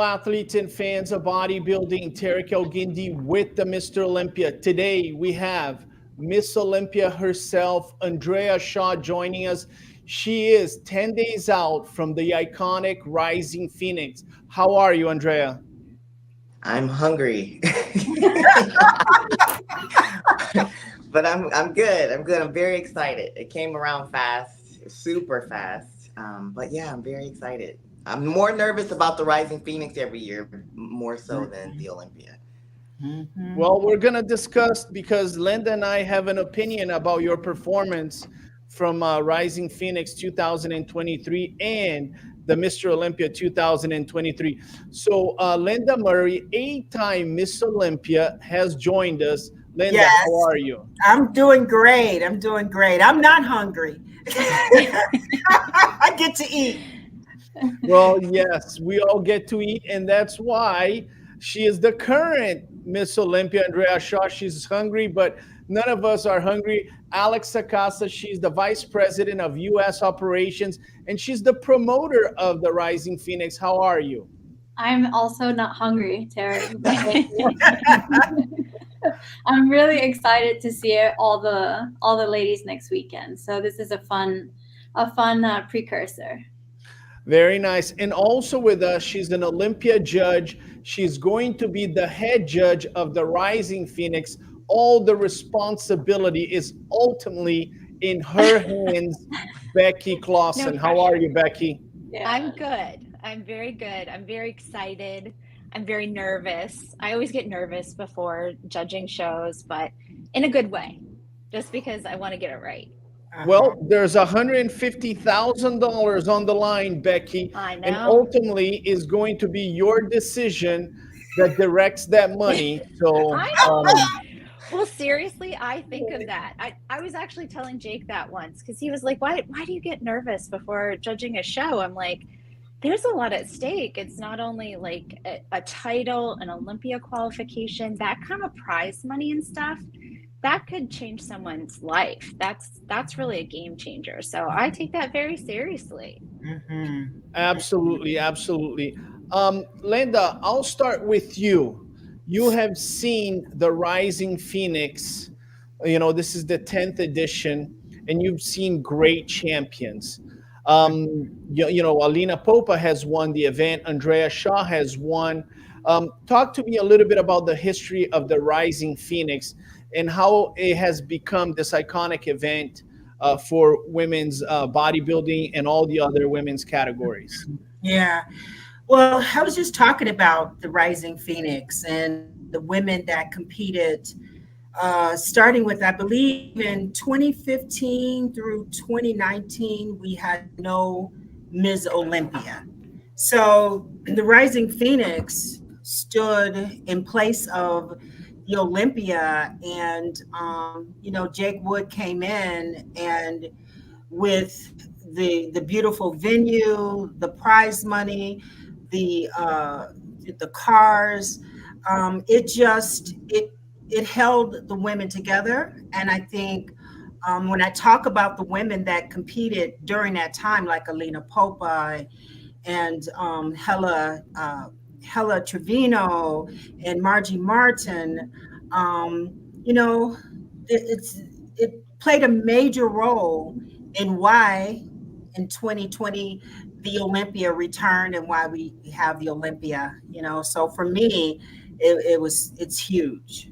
athletes and fans of bodybuilding. Terrick Guindy with the Mr. Olympia. Today we have Ms. Olympia herself, Andrea Shaw, joining us. She is 10 days out from the iconic Rising Phoenix. How are you, Andrea? I'm hungry, but I'm good. I'm good. I'm very excited. It came around fast, super fast. But yeah, I'm very excited. I'm more nervous about the Rising Phoenix every year, more so than the Olympia. Well, we're going to discuss because Linda and I have an opinion about your performance from Rising Phoenix 2023 and the Mr. Olympia 2023. So, Lenda Murray, 8-time Miss Olympia, has joined us. Linda, how Yes, are you? I'm doing great. I'm doing great. I'm not hungry. I get to eat. Well, yes, we all get to eat, and that's why she is the current Miss Olympia, Andrea Shaw. She's hungry, but none of us are hungry. Alex Sacasa, she's the vice president of U.S. operations, and she's the promoter of the Rising Phoenix. How are you? I'm also not hungry, Terrick. I'm really excited to see all the ladies next weekend. So this is a fun precursor. Very nice. And also with us, she's an Olympia judge. She's going to be the head judge of the Rising Phoenix. All the responsibility is ultimately in her hands. Becky Clawson. No How are pressure. you, Becky? Yeah. I'm good. I'm very good. I'm very excited. I'm very nervous. I always get nervous before judging shows, but in a good way, just because I want to get it right. Well, there's $150,000 on the line, Becky, I and know. ultimately is going to be your decision that directs that money. So, I know. Well, seriously, I think of that. I was actually telling Jake that once because he was like, why do you get nervous before judging a show? I'm like, there's a lot at stake. It's not only like a title, an Olympia qualification, that kind of prize money and stuff. That could change someone's life. That's really a game changer. So I take that very seriously. absolutely, absolutely. Linda, I'll start with you. You have seen the Rising Phoenix. You know, this is the 10th edition, and you've seen great champions. Alina Popa has won the event. Andrea Shaw has won. Talk to me a little bit about the history of the Rising Phoenix and how it has become this iconic event for women's bodybuilding and all the other women's categories. Yeah. Well, I was just talking about the Rising Phoenix and the women that competed, starting with, I believe, in 2015 through 2019, we had no Ms. Olympia. So the Rising Phoenix stood in place of the Olympia, and Jake Wood came in, and with the beautiful venue, the prize money, the cars, it held the women together. And I think when I talk about the women that competed during that time, like Alina Popa and Hella Trevino and Margie Martin, it played a major role in why in 2020 the Olympia returned and why we have the Olympia. So for me, it's huge.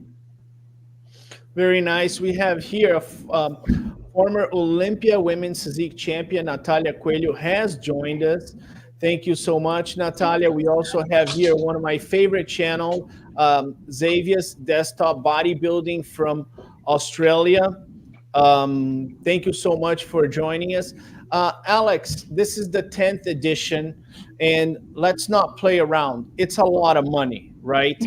Very nice. We have here former Olympia women's physique champion Natalia Coelho has joined us. Thank you so much, Natalia. We also have here one of my favorite channel, Xavier's Desktop Bodybuilding from Australia. Thank you so much for joining us. Alex, this is the 10th edition, and let's not play around. It's a lot of money, right?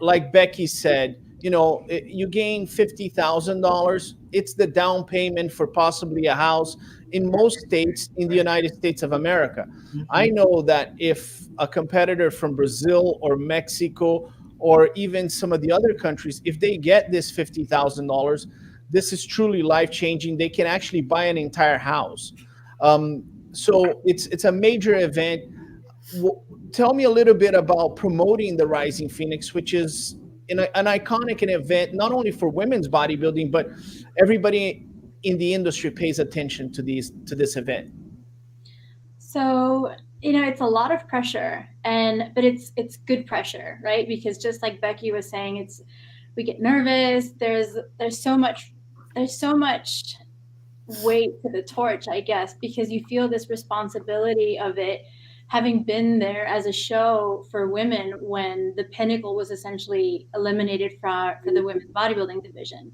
Like Becky said, you gain $50,000. It's the down payment for possibly a house in most states in the United States of America. I know that if a competitor from Brazil or Mexico or even some of the other countries, if they get this $50,000, this is truly life-changing. They can actually buy an entire house. So it's a major event. tell me a little bit about promoting the Rising Phoenix, which is an iconic event, not only for women's bodybuilding, but everybody in the industry pays attention to this event. So, it's a lot of pressure, but it's good pressure, right? Because just like Becky was saying, we get nervous. There's so much weight to the torch, I guess, because you feel this responsibility of it, having been there as a show for women when the pinnacle was essentially eliminated for the women's bodybuilding division.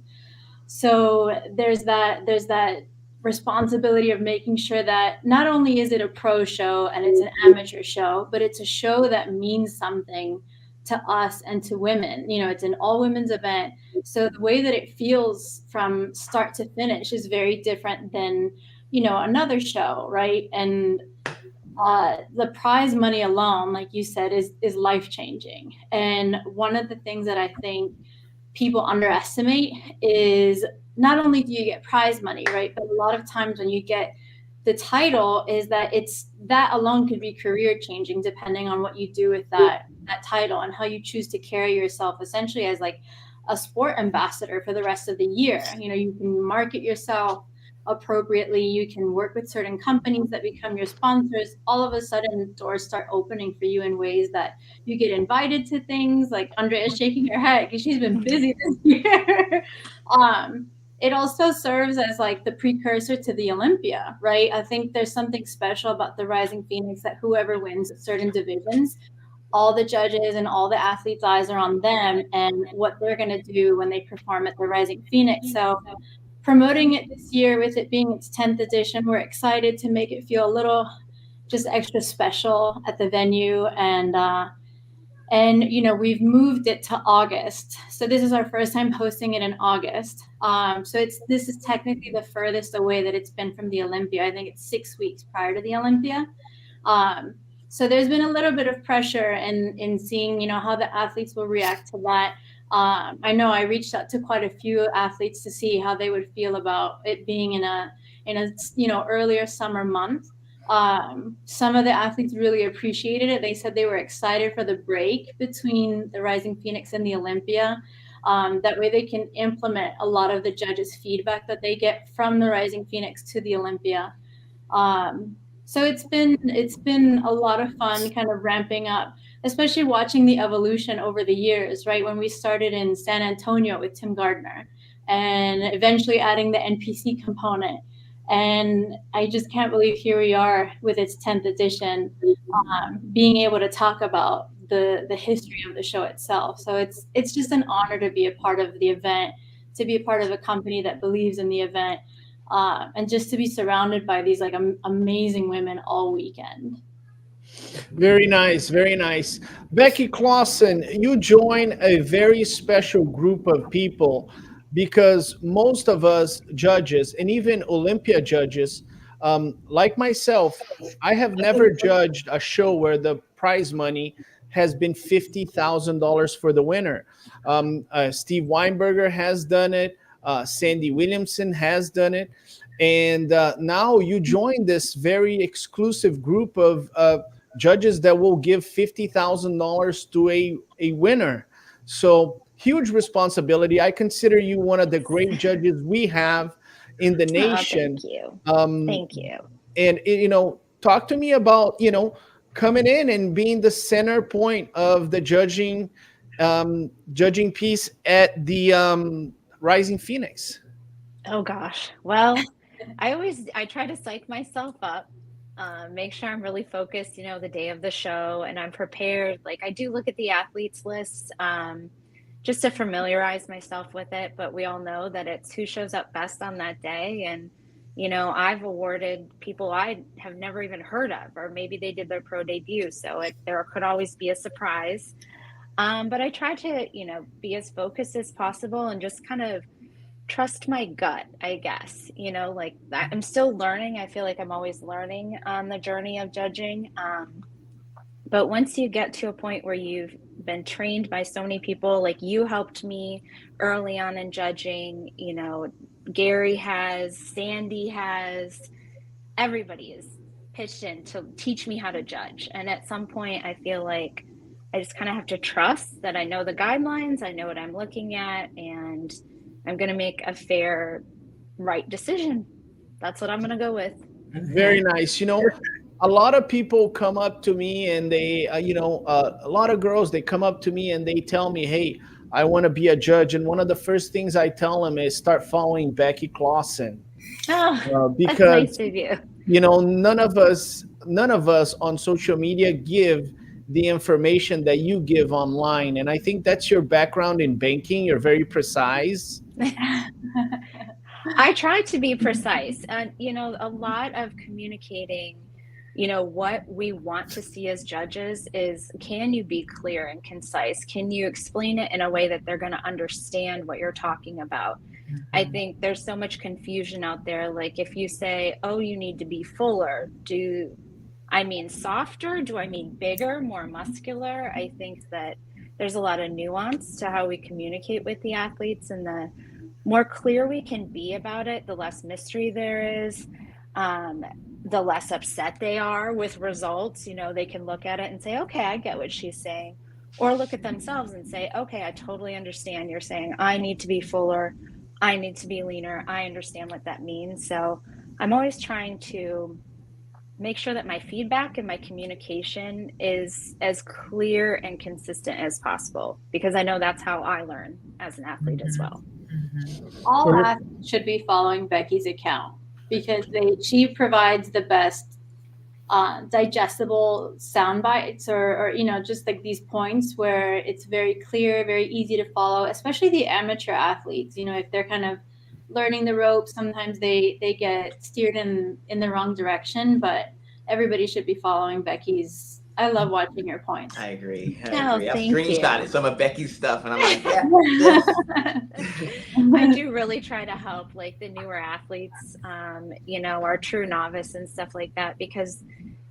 So there's that responsibility of making sure that not only is it a pro show and it's an amateur show, but it's a show that means something to us and to women. It's an all women's event. So the way that it feels from start to finish is very different than, another show, right? And the prize money alone, like you said, is life-changing. And one of the things that I think people underestimate is not only do you get prize money, right? But a lot of times when you get the title is that alone could be career changing depending on what you do with that title and how you choose to carry yourself essentially as like a sport ambassador for the rest of the year. You can market yourself appropriately. You can work with certain companies that become your sponsors. All of a sudden doors start opening for you in ways that you get invited to things. Like Andrea is shaking her head because she's been busy this year. It also serves as like the precursor to the Olympia, right? I think there's something special about the Rising Phoenix that whoever wins certain divisions, all the judges and all the athletes' eyes are on them and what they're going to do when they perform at the Rising Phoenix. So promoting it this year with it being its 10th edition, we're excited to make it feel a little just extra special at the venue. And we've moved it to August. So this is our first time hosting it in August. So this is technically the furthest away that it's been from the Olympia. I think it's 6 weeks prior to the Olympia. So there's been a little bit of pressure in seeing, how the athletes will react to that. I know I reached out to quite a few athletes to see how they would feel about it being in a earlier summer month. Some of the athletes really appreciated it. They said they were excited for the break between the Rising Phoenix and the Olympia. That way they can implement a lot of the judges' feedback that they get from the Rising Phoenix to the Olympia. So it's been a lot of fun kind of ramping up, especially watching the evolution over the years, right? When we started in San Antonio with Tim Gardner and eventually adding the NPC component. And I just can't believe here we are with its 10th edition, being able to talk about the history of the show itself. So it's just an honor to be a part of the event, to be a part of a company that believes in the event, and just to be surrounded by these like amazing women all weekend. Very nice, very nice. Becky Clawson, you join a very special group of people because most of us judges and even Olympia judges, like myself, I have never judged a show where the prize money has been $50,000 for the winner. Steve Weinberger has done it. Sandy Williamson has done it. And now you join this very exclusive group of judges that will give $50,000 to a winner. So huge responsibility. I consider you one of the great judges we have in the nation. Thank you. Thank you. And talk to me about coming in and being the center point of the judging piece at the Rising Phoenix. Oh gosh. Well, I try to psych myself up, make sure I'm really focused, the day of the show, and I'm prepared. Like I do look at the athletes list, just to familiarize myself with it. But we all know that it's who shows up best on that day. And, I've awarded people I have never even heard of, or maybe they did their pro debut. So there could always be a surprise. But I try to, be as focused as possible and just kind of trust my gut, I guess. Like I'm still learning. I feel like I'm always learning on the journey of judging. But once you get to a point where you've been trained by so many people, like you helped me early on in judging, Gary has, Sandy has, everybody is pitched in to teach me how to judge. And at some point, I feel like I just kind of have to trust that I know the guidelines, I know what I'm looking at, and I'm going to make a fair, right decision. That's what I'm going to go with. Very nice. You know, a lot of people come up to me and they, a lot of girls, they come up to me and they tell me, hey, I want to be a judge. And one of the first things I tell them is start following Becky Clawson. Oh, Because, that's nice of you. none of us on social media give the information that you give online. And I think that's your background in banking. You're very precise. I try to be precise. And, a lot of communicating, what we want to see as judges is, can you be clear and concise? Can you explain it in a way that they're going to understand what you're talking about? I think there's so much confusion out there. Like if you say, oh, you need to be fuller, do I mean softer? Do I mean bigger, more muscular? I think that there's a lot of nuance to how we communicate with the athletes, and the more clear we can be about it, the less mystery there is, the less upset they are with results. They can look at it and say, okay, I get what she's saying, or look at themselves and say, okay, I totally understand. You're saying I need to be fuller, I need to be leaner. I understand what that means. So I'm always trying to make sure that my feedback and my communication is as clear and consistent as possible, because I know that's how I learn as an athlete as well. All athletes should be following Becky's account because she provides the best digestible sound bites or just like these points where it's very clear, very easy to follow, especially the amateur athletes. If they're kind of learning the ropes, sometimes they get steered in the wrong direction, but everybody should be following Becky's. I love watching her points. I agree. Oh, I've thank screenshotted you. some of Becky's stuff, and I'm like, yeah. I do really try to help like the newer athletes, our true novice and stuff like that, because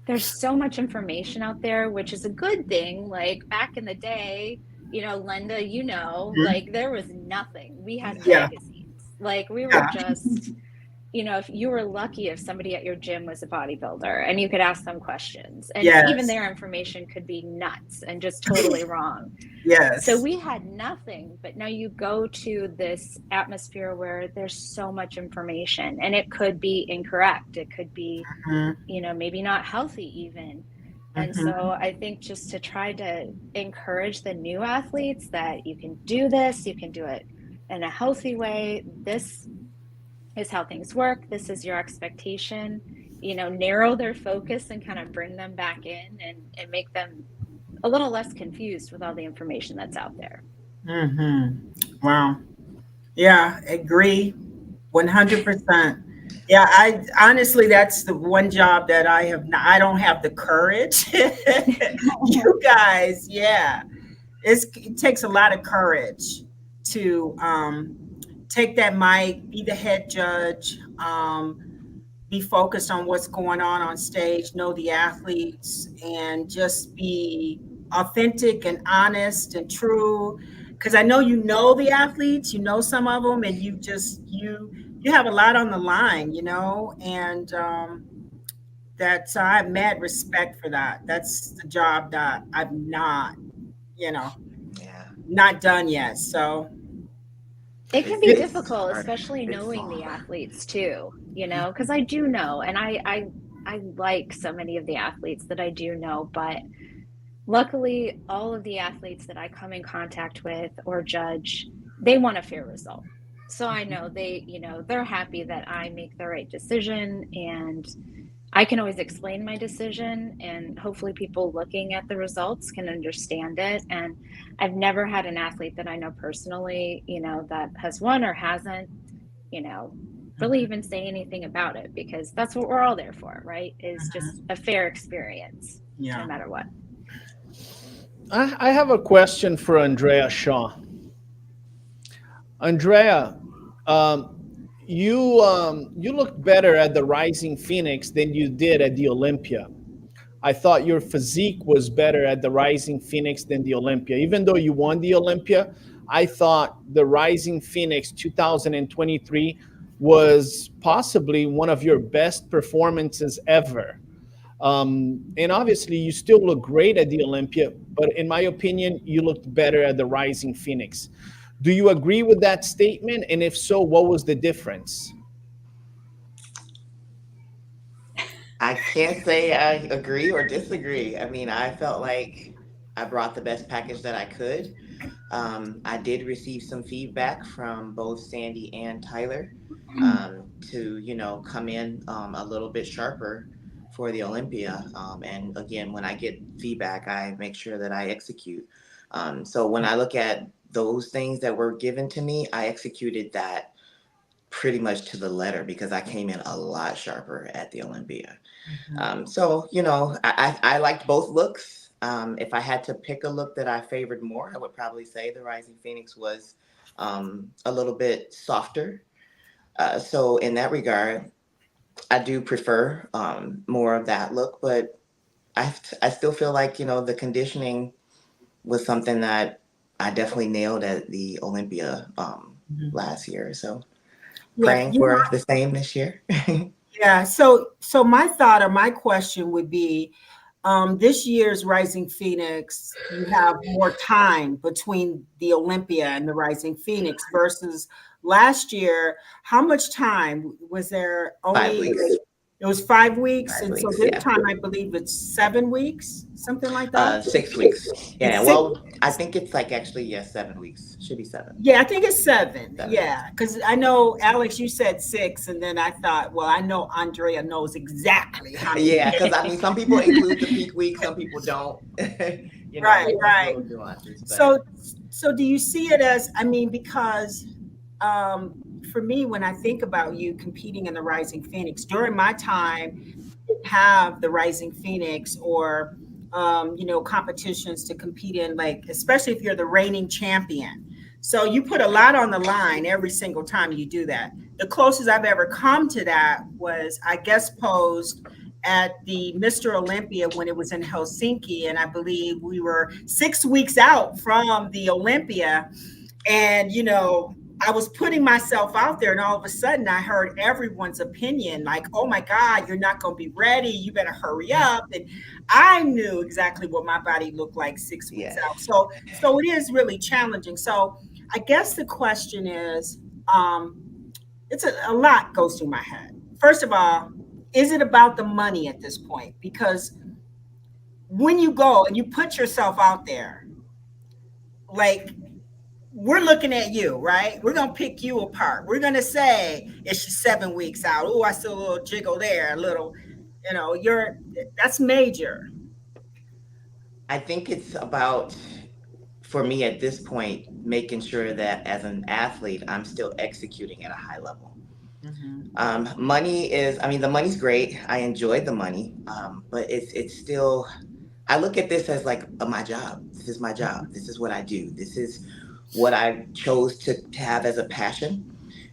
there's so much information out there, which is a good thing. Like back in the day, Lenda, like there was nothing. We had magazines. Like we were just, if you were lucky if somebody at your gym was a bodybuilder and you could ask them questions, and even their information could be nuts and just totally wrong. Yes. So we had nothing, but now you go to this atmosphere where there's so much information, and it could be incorrect. It could be, maybe not healthy even. And so I think just to try to encourage the new athletes that you can do this, you can do it in a healthy way. This is how things work. This is your expectation, narrow their focus and kind of bring them back in and make them a little less confused with all the information that's out there. Wow. Yeah, agree 100%. Yeah, I honestly, that's the one job that I don't have the courage. You guys, it takes a lot of courage to take that mic, be the head judge, be focused on what's going on stage, know the athletes, and just be authentic and honest and true. Because I know the athletes, some of them, and you have a lot on the line, and I have mad respect for that. That's the job that I've not, not done yet. So it can be difficult, especially knowing the athletes too, because I do know, and I like so many of the athletes that I do know, but luckily all of the athletes that I come in contact with or judge, they want a fair result. So I know they're happy that I make the right decision, and I can always explain my decision, and hopefully people looking at the results can understand it. And I've never had an athlete that I know personally, that has won or hasn't, really even say anything about it, because that's what we're all there for, right? Is just a fair experience, no matter what. I have a question for Andrea Shaw. Andrea, you looked better at the Rising Phoenix than you did at the Olympia. I thought your physique was better at the Rising Phoenix than the Olympia. Even though you won the Olympia, I thought the Rising Phoenix 2023 was possibly one of your best performances ever. And obviously, you still look great at the Olympia, but in my opinion, you looked better at the Rising Phoenix. Do you agree with that statement? And if so, what was the difference? I can't say I agree or disagree. I mean, I felt like I brought the best package that I could. I did receive some feedback from both Sandy and Tyler to, come in a little bit sharper for the Olympia. And again, when I get feedback, I make sure that I execute. So when I look at those things that were given to me, I executed that pretty much to the letter because I came in a lot sharper at the Olympia. So, I liked both looks. If I had to pick a look that I favored more, I would probably say the Rising Phoenix was a little bit softer. So in that regard, I do prefer more of that look, but I still feel like, the conditioning was something that I definitely nailed at the Olympia last year. So praying for the same this year. Yeah. So my thought or my question would be, this year's Rising Phoenix, you have more time between the Olympia and the Rising Phoenix versus last year. How much time was there? Only 5 weeks. it was 5 weeks, 5 and so weeks, this yeah. time I believe it's 7 weeks, something like that. 6 weeks. Yeah. It's Well, I think it's like actually, 7 weeks. Should be 7. Yeah, I think it's 7. 7. Yeah, because I know, Alex, you said 6, and then I thought, well, I know Andrea knows exactly how many. Yeah, because I mean, some people include the peak week, some people don't. Right. Little nuances, So do you see it as, I mean, because for me, when I think about you competing in the Rising Phoenix, during my time, have the Rising Phoenix or competitions to compete in, like especially if you're the reigning champion. So you put a lot on the line every single time you do that. The closest I've ever come to that was I guest posed at the Mr. Olympia when it was in Helsinki, and I believe we were 6 weeks out from the Olympia, and I was putting myself out there, and all of a sudden I heard everyone's opinion, like, oh my God, you're not going to be ready. You better hurry up. And I knew exactly what my body looked like 6 weeks out. So it is really challenging. So I guess the question is, it's a lot goes through my head. First of all, is it about the money at this point? Because when you go and you put yourself out there, like, we're looking at you, right? We're going to pick you apart. We're going to say, is she 7 weeks out? Oh, I see a little jiggle there, a little, that's major. I think it's about, for me at this point, making sure that as an athlete, I'm still executing at a high level. Money is, I mean, the money's great. I enjoyed the money, but it's still, I look at this as like my job. This is my job. This is what I do. This is what I chose to have as a passion.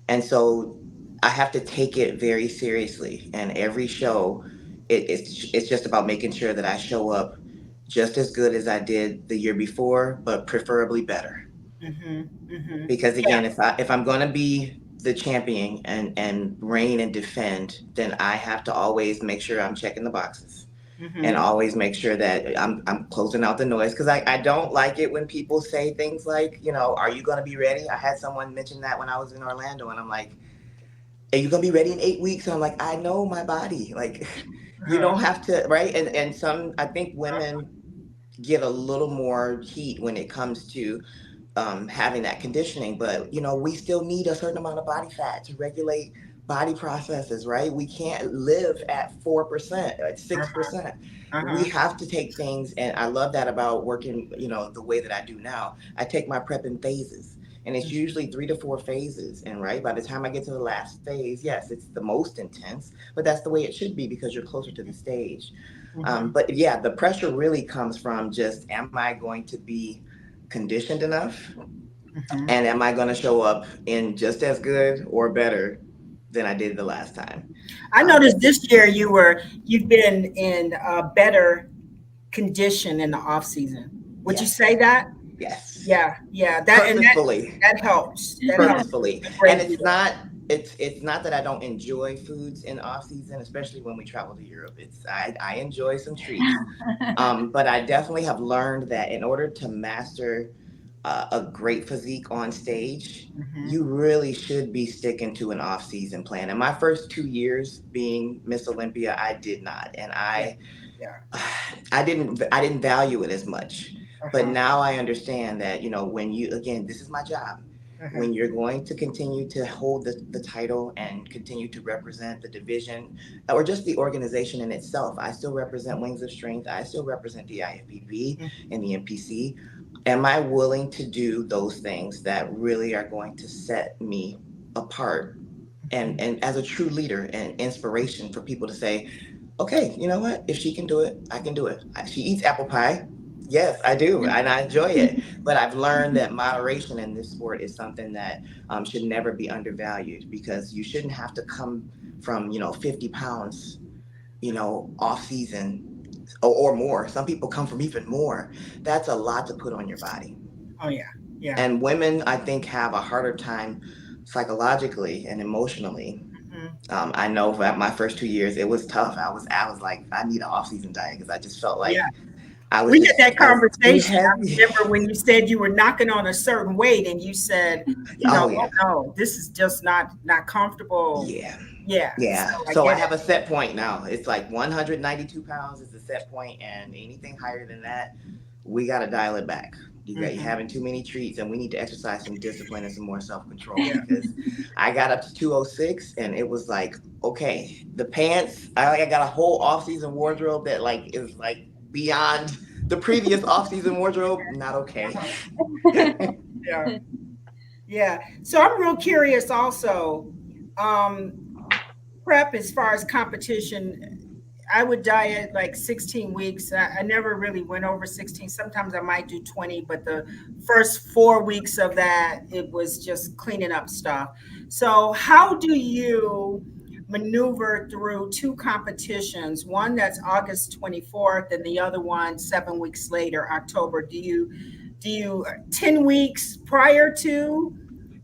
And so I have to take it very seriously. And every show, it's just about making sure that I show up just as good as I did the year before, but preferably better. Because again, if I'm going to be the champion and reign and defend, then I have to always make sure I'm checking the boxes. And always make sure that I'm closing out the noise, because I don't like it when people say things like, are you going to be ready? I had someone mention that when I was in Orlando, and I'm like, are you going to be ready in 8 weeks? And I'm like, I know my body. Like, you don't have to, right? And I think women get a little more heat when it comes to having that conditioning, but we still need a certain amount of body fat to regulate body processes, right? We can't live at 4%, at 6%. We have to take things, and I love that about working, the way that I do now. I take my prep in phases, and it's usually 3 to 4 phases. And by the time I get to the last phase, yes, it's the most intense, but that's the way it should be because you're closer to the stage. But yeah, the pressure really comes from just, am I going to be conditioned enough? And am I going to show up in just as good or better than I did the last time? I noticed this year you've been in a better condition in the off season. Would you say that? Yes. Yeah. Purposefully. That helps. Purposefully. And it's not it's not that I don't enjoy foods in off season, especially when we travel to Europe. I enjoy some treats, but I definitely have learned that in order to master a great physique on stage, you really should be sticking to an off season plan. And my first 2 years being Miss Olympia, I did not, and I didn't value it as much. But now I understand that, when you, again, this is my job. When you're going to continue to hold the title and continue to represent the division or just the organization in itself, I still represent Wings of Strength. I still represent the IFBB and the NPC. Am I willing to do those things that really are going to set me apart and as a true leader and inspiration for people to say, okay, you know what? If she can do it, I can do it. She eats apple pie. Yes, I do, and I enjoy it. But I've learned that moderation in this sport is something that should never be undervalued, because you shouldn't have to come from 50 pounds, off season or more. Some people come from even more. That's a lot to put on your body. Oh yeah, yeah. And women, I think, have a harder time psychologically and emotionally. I know for my first 2 years, it was tough. I was like, I need an off season diet, because I just felt like. Yeah. We had that conversation. I remember when you said you were knocking on a certain weight, and you said, no, this is just not comfortable. Yeah. So I have a set point now. It's like 192 pounds is the set point, and anything higher than that, we got to dial it back. You're having too many treats, and we need to exercise some discipline and some more self-control. Because I got up to 206, and it was like, okay, the pants, I got a whole off-season wardrobe that is beyond the previous off-season wardrobe. Not okay. Yeah. So I'm real curious also, prep as far as competition. I would diet like 16 weeks. I never really went over 16. Sometimes I might do 20, but the first 4 weeks of that, it was just cleaning up stuff. So how do you maneuver through two competitions, one that's August 24th and the other one 7 weeks later, October? Do you 10 weeks prior to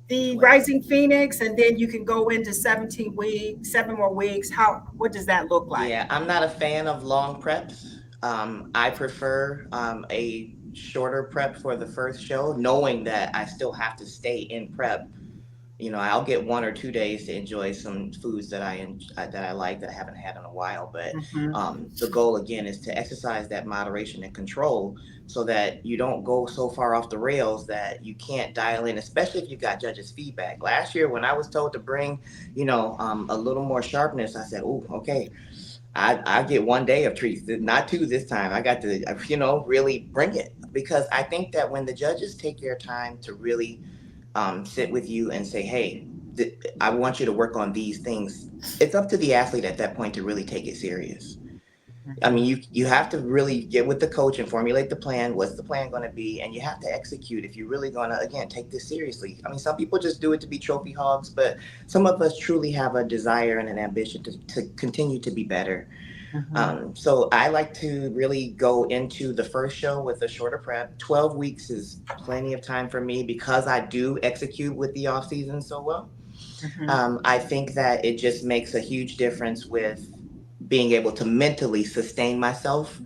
the Rising Phoenix, and then you can go into 17 weeks, 7 more weeks? What does that look like? Yeah, I'm not a fan of long preps. I prefer a shorter prep for the first show, knowing that I still have to stay in prep. I'll get 1 or 2 days to enjoy some foods that I like that I haven't had in a while. But the goal, again, is to exercise that moderation and control, so that you don't go so far off the rails that you can't dial in, especially if you've got judges' feedback. Last year, when I was told to bring, a little more sharpness, I said, "Oh, okay, I get 1 day of treats, not 2 this time. I got to, really bring it." Because I think that when the judges take their time to really sit with you and say, hey, I want you to work on these things, it's up to the athlete at that point to really take it serious. I mean, you have to really get with the coach and formulate the plan. What's the plan going to be? And you have to execute if you're really going to, again, take this seriously. I mean, some people just do it to be trophy hogs, but some of us truly have a desire and an ambition to continue to be better. So I like to really go into the first show with a shorter prep. 12 weeks is plenty of time for me, because I do execute with the off season so well. I think that it just makes a huge difference with being able to mentally sustain myself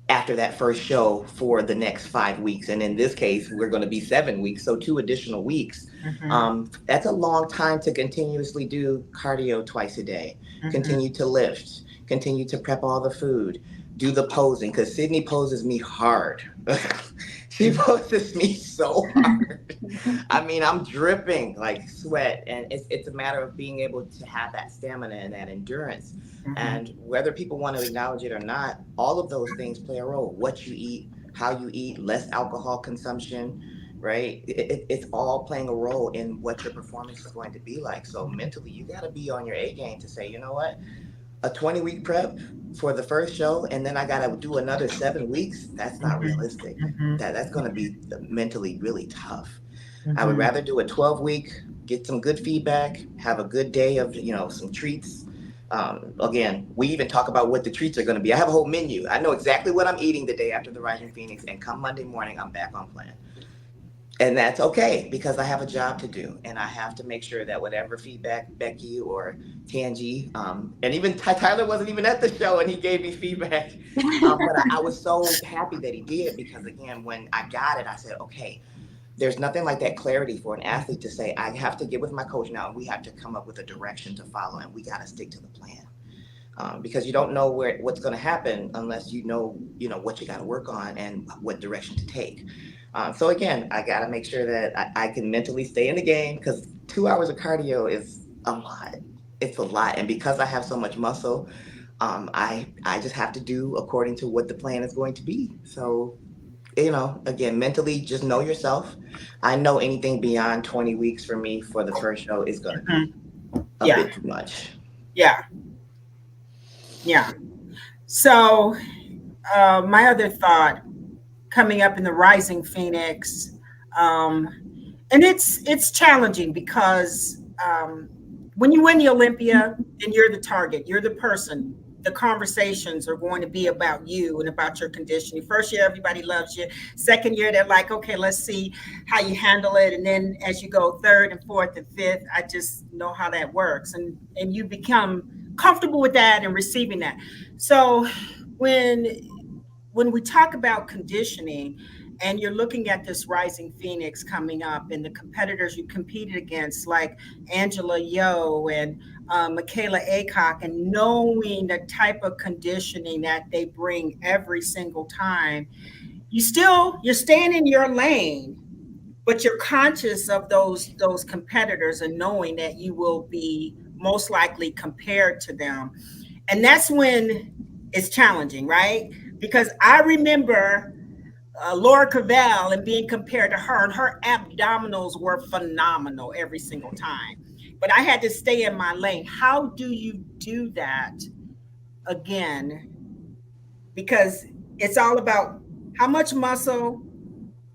after that first show for the next 5 weeks. And in this case, we're going to be 7 weeks. So 2 additional weeks. That's a long time to continuously do cardio twice a day, continue to lift, continue to prep all the food, do the posing, because Sydney poses me hard. She poses me so hard. I mean, I'm dripping like sweat, and it's a matter of being able to have that stamina and that endurance. And whether people want to acknowledge it or not, all of those things play a role. What you eat, how you eat, less alcohol consumption, right? It's all playing a role in what your performance is going to be like. So mentally, you got to be on your A game to say, you know what? A 20-week prep for the first show, and then I got to do another 7 weeks. That's not realistic. That's going to be mentally really tough. I would rather do a 12-week, get some good feedback, have a good day of, some treats. Again, we even talk about what the treats are going to be. I have a whole menu. I know exactly what I'm eating the day after the Rising Phoenix, and come Monday morning, I'm back on plan. And that's okay because I have a job to do, and I have to make sure that whatever feedback Becky or Tangi, and even Tyler wasn't even at the show, and he gave me feedback. But I was so happy that he did because again, when I got it, I said, okay, there's nothing like that clarity for an athlete to say, I have to get with my coach now, and we have to come up with a direction to follow, and we got to stick to the plan. Because you don't know what's going to happen unless you know what you got to work on and what direction to take. So again, I got to make sure that I can mentally stay in the game because 2 hours of cardio is a lot. It's a lot, and because I have so much muscle, I just have to do according to what the plan is going to be. So again, mentally, just know yourself. I know anything beyond 20 weeks for me for the first show is going to be a bit too much. Yeah. Yeah. So my other thought coming up in the Rising Phoenix, and it's challenging because when you win the Olympia, then you're the target, you're the person. The conversations are going to be about you and about your conditioning. First year, everybody loves you. Second year, they're like, okay, let's see how you handle it. And then as you go third and fourth and fifth, I just know how that works. And you become comfortable with that and receiving that. So when we talk about conditioning and you're looking at this Rising Phoenix coming up and the competitors you competed against like Angela Yo and Michaela Aycock, and knowing the type of conditioning that they bring every single time, you're staying in your lane, but you're conscious of those competitors and knowing that you will be most likely compared to them. And that's when it's challenging, right? Because I remember Laura Cavell and being compared to her, and her abdominals were phenomenal every single time. But I had to stay in my lane. How do you do that again? Because it's all about how much muscle,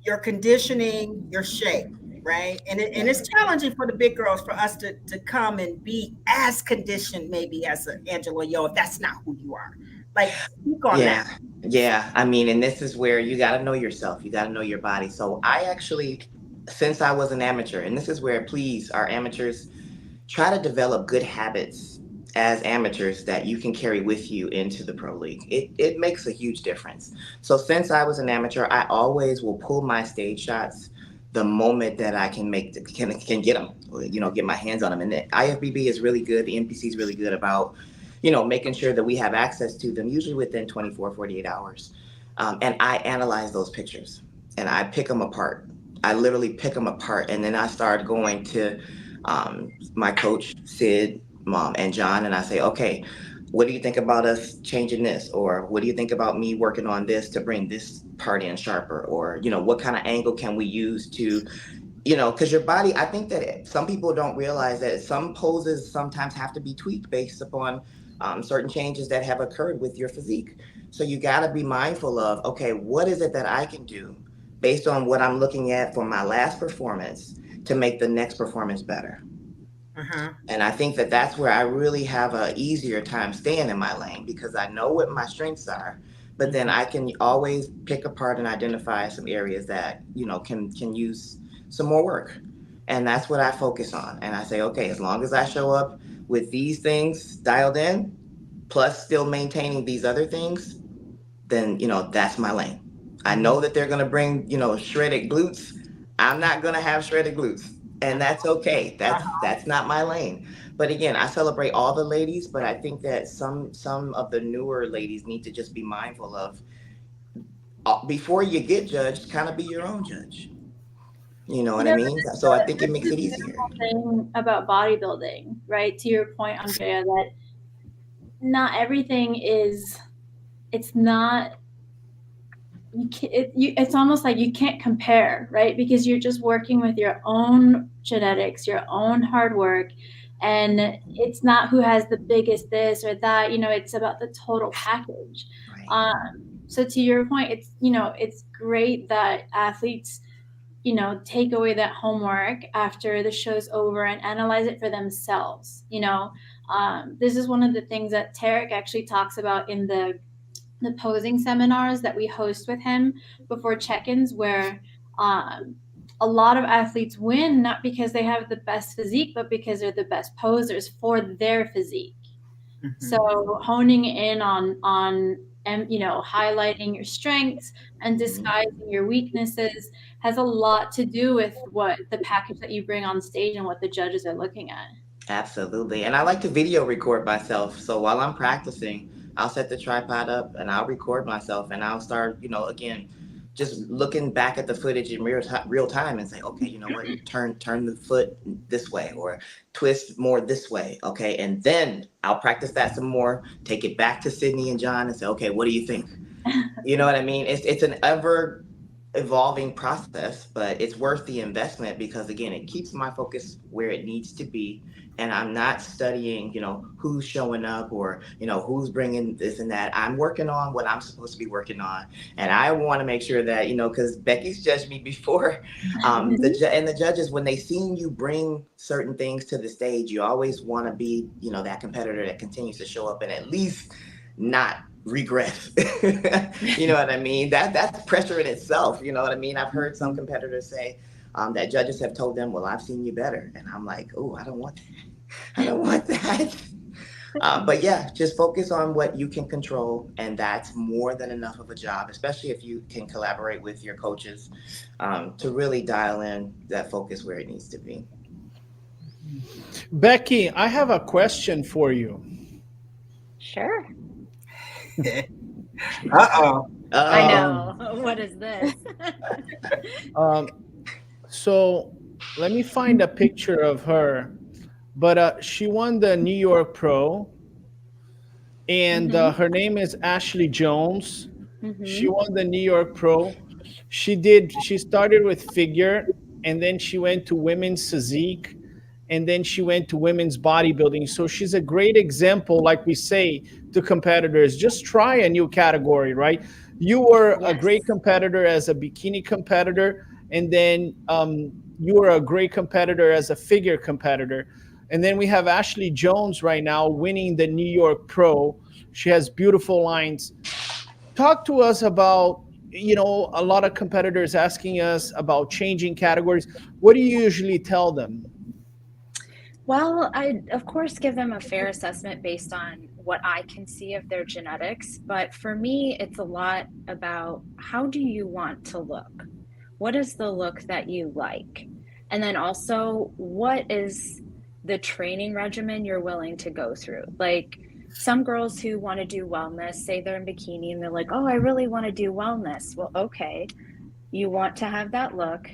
your conditioning, your shape, right? And it's challenging for the big girls for us to come and be as conditioned maybe as Angela Yo, if that's not who you are. Like, speak on that. Yeah. I mean, and this is where you got to know yourself. You got to know your body. So I actually, since I was an amateur, and this is where, please, our amateurs, try to develop good habits as amateurs that you can carry with you into the pro league. It makes a huge difference. So since I was an amateur, I always will pull my stage shots the moment that I can can get them, get my hands on them. And the IFBB is really good. The NPC is really good about, making sure that we have access to them, usually within 24, 48 hours. And I analyze those pictures and I pick them apart. I literally pick them apart. And then I start going to my coach, Sid, Mom, and John, and I say, okay, what do you think about us changing this? Or what do you think about me working on this to bring this part in sharper? Or, what kind of angle can we use to, because your body, I think that some people don't realize that some poses sometimes have to be tweaked based upon certain changes that have occurred with your physique. So you got to be mindful of, okay, what is it that I can do based on what I'm looking at for my last performance to make the next performance better? And I think that that's where I really have a easier time staying in my lane because I know what my strengths are, but then I can always pick apart and identify some areas that, can use some more work. And that's what I focus on. And I say, okay, as long as I show up with these things dialed in, plus still maintaining these other things, then, that's my lane. I know that they're going to bring, shredded glutes. I'm not going to have shredded glutes. And that's okay. That's not my lane. But again, I celebrate all the ladies, but I think that some of the newer ladies need to just be mindful of before you get judged, kind of be your own judge. You know what I mean? So I think it makes it easier. Thing about bodybuilding, right? To your point, Andrea, that not everything is. It's not. It's almost like you can't compare, right? Because you're just working with your own genetics, your own hard work, and it's not who has the biggest this or that. It's about the total package. Right. So to your point, it's great that athletes, take away that homework after the show's over and analyze it for themselves. This is one of the things that Terrick actually talks about in the posing seminars that we host with him before check-ins, where a lot of athletes win not because they have the best physique, but because they're the best posers for their physique. Mm-hmm. So honing in on highlighting your strengths and disguising your weaknesses has a lot to do with what the package that you bring on stage and what the judges are looking at. Absolutely. And I like to video record myself. So while I'm practicing, I'll set the tripod up and I'll record myself and I'll start, again, just looking back at the footage in real time and say, okay, you know what, turn the foot this way or twist more this way. Okay. And then I'll practice that some more, take it back to Sydney and John and say, okay, what do you think? You know what I mean? It's an ever evolving process, but it's worth the investment because again, it keeps my focus where it needs to be. And I'm not studying, who's showing up or, who's bringing this and that. I'm working on what I'm supposed to be working on. And I want to make sure that, because Becky's judged me before. The judges, when they seen you bring certain things to the stage, you always want to be, that competitor that continues to show up and at least not regress. You know what I mean? That's pressure in itself. You know what I mean? I've heard some competitors say that judges have told them, well, I've seen you better. And I'm like, oh, I don't want that. I don't want that. But yeah, just focus on what you can control. And that's more than enough of a job, especially if you can collaborate with your coaches to really dial in that focus where it needs to be. Becky, I have a question for you. Sure. Uh-oh. I know. What is this? So let me find a picture of her. But she won the New York Pro, and her name is Ashley Jones. Mm-hmm. She won the New York Pro. She started with figure, and then she went to women's physique, and then she went to women's bodybuilding. So she's a great example, like we say to competitors, just try a new category, right? You were a great competitor as a bikini competitor, and then you were a great competitor as a figure competitor. And then we have Ashley Jones right now winning the New York Pro. She has beautiful lines. Talk to us about, a lot of competitors asking us about changing categories. What do you usually tell them? Well, I, of course, give them a fair assessment based on what I can see of their genetics. But for me, it's a lot about how do you want to look? What is the look that you like? And then also, what is the training regimen you're willing to go through? Like some girls who want to do wellness, say they're in bikini and they're like, oh, I really want to do wellness. Well, okay, you want to have that look.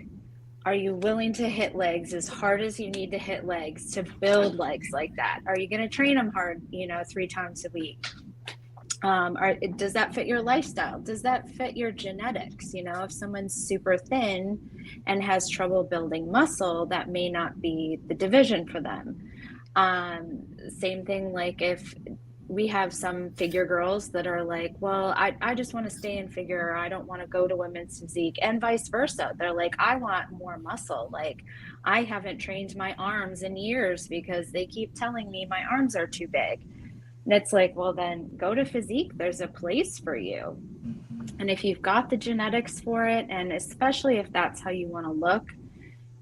Are you willing to hit legs as hard as you need to hit legs to build legs like that? Are you going to train them hard, 3 times a week? Does that fit your lifestyle? Does that fit your genetics? If someone's super thin and has trouble building muscle, that may not be the division for them. Same thing, like if we have some figure girls that are like, well, I just want to stay in figure, or I don't want to go to women's physique, and vice versa. They're like, I want more muscle. Like, I haven't trained my arms in years because they keep telling me my arms are too big. And it's like, well, then go to physique. There's a place for you. And if you've got the genetics for it, and especially if that's how you want to look,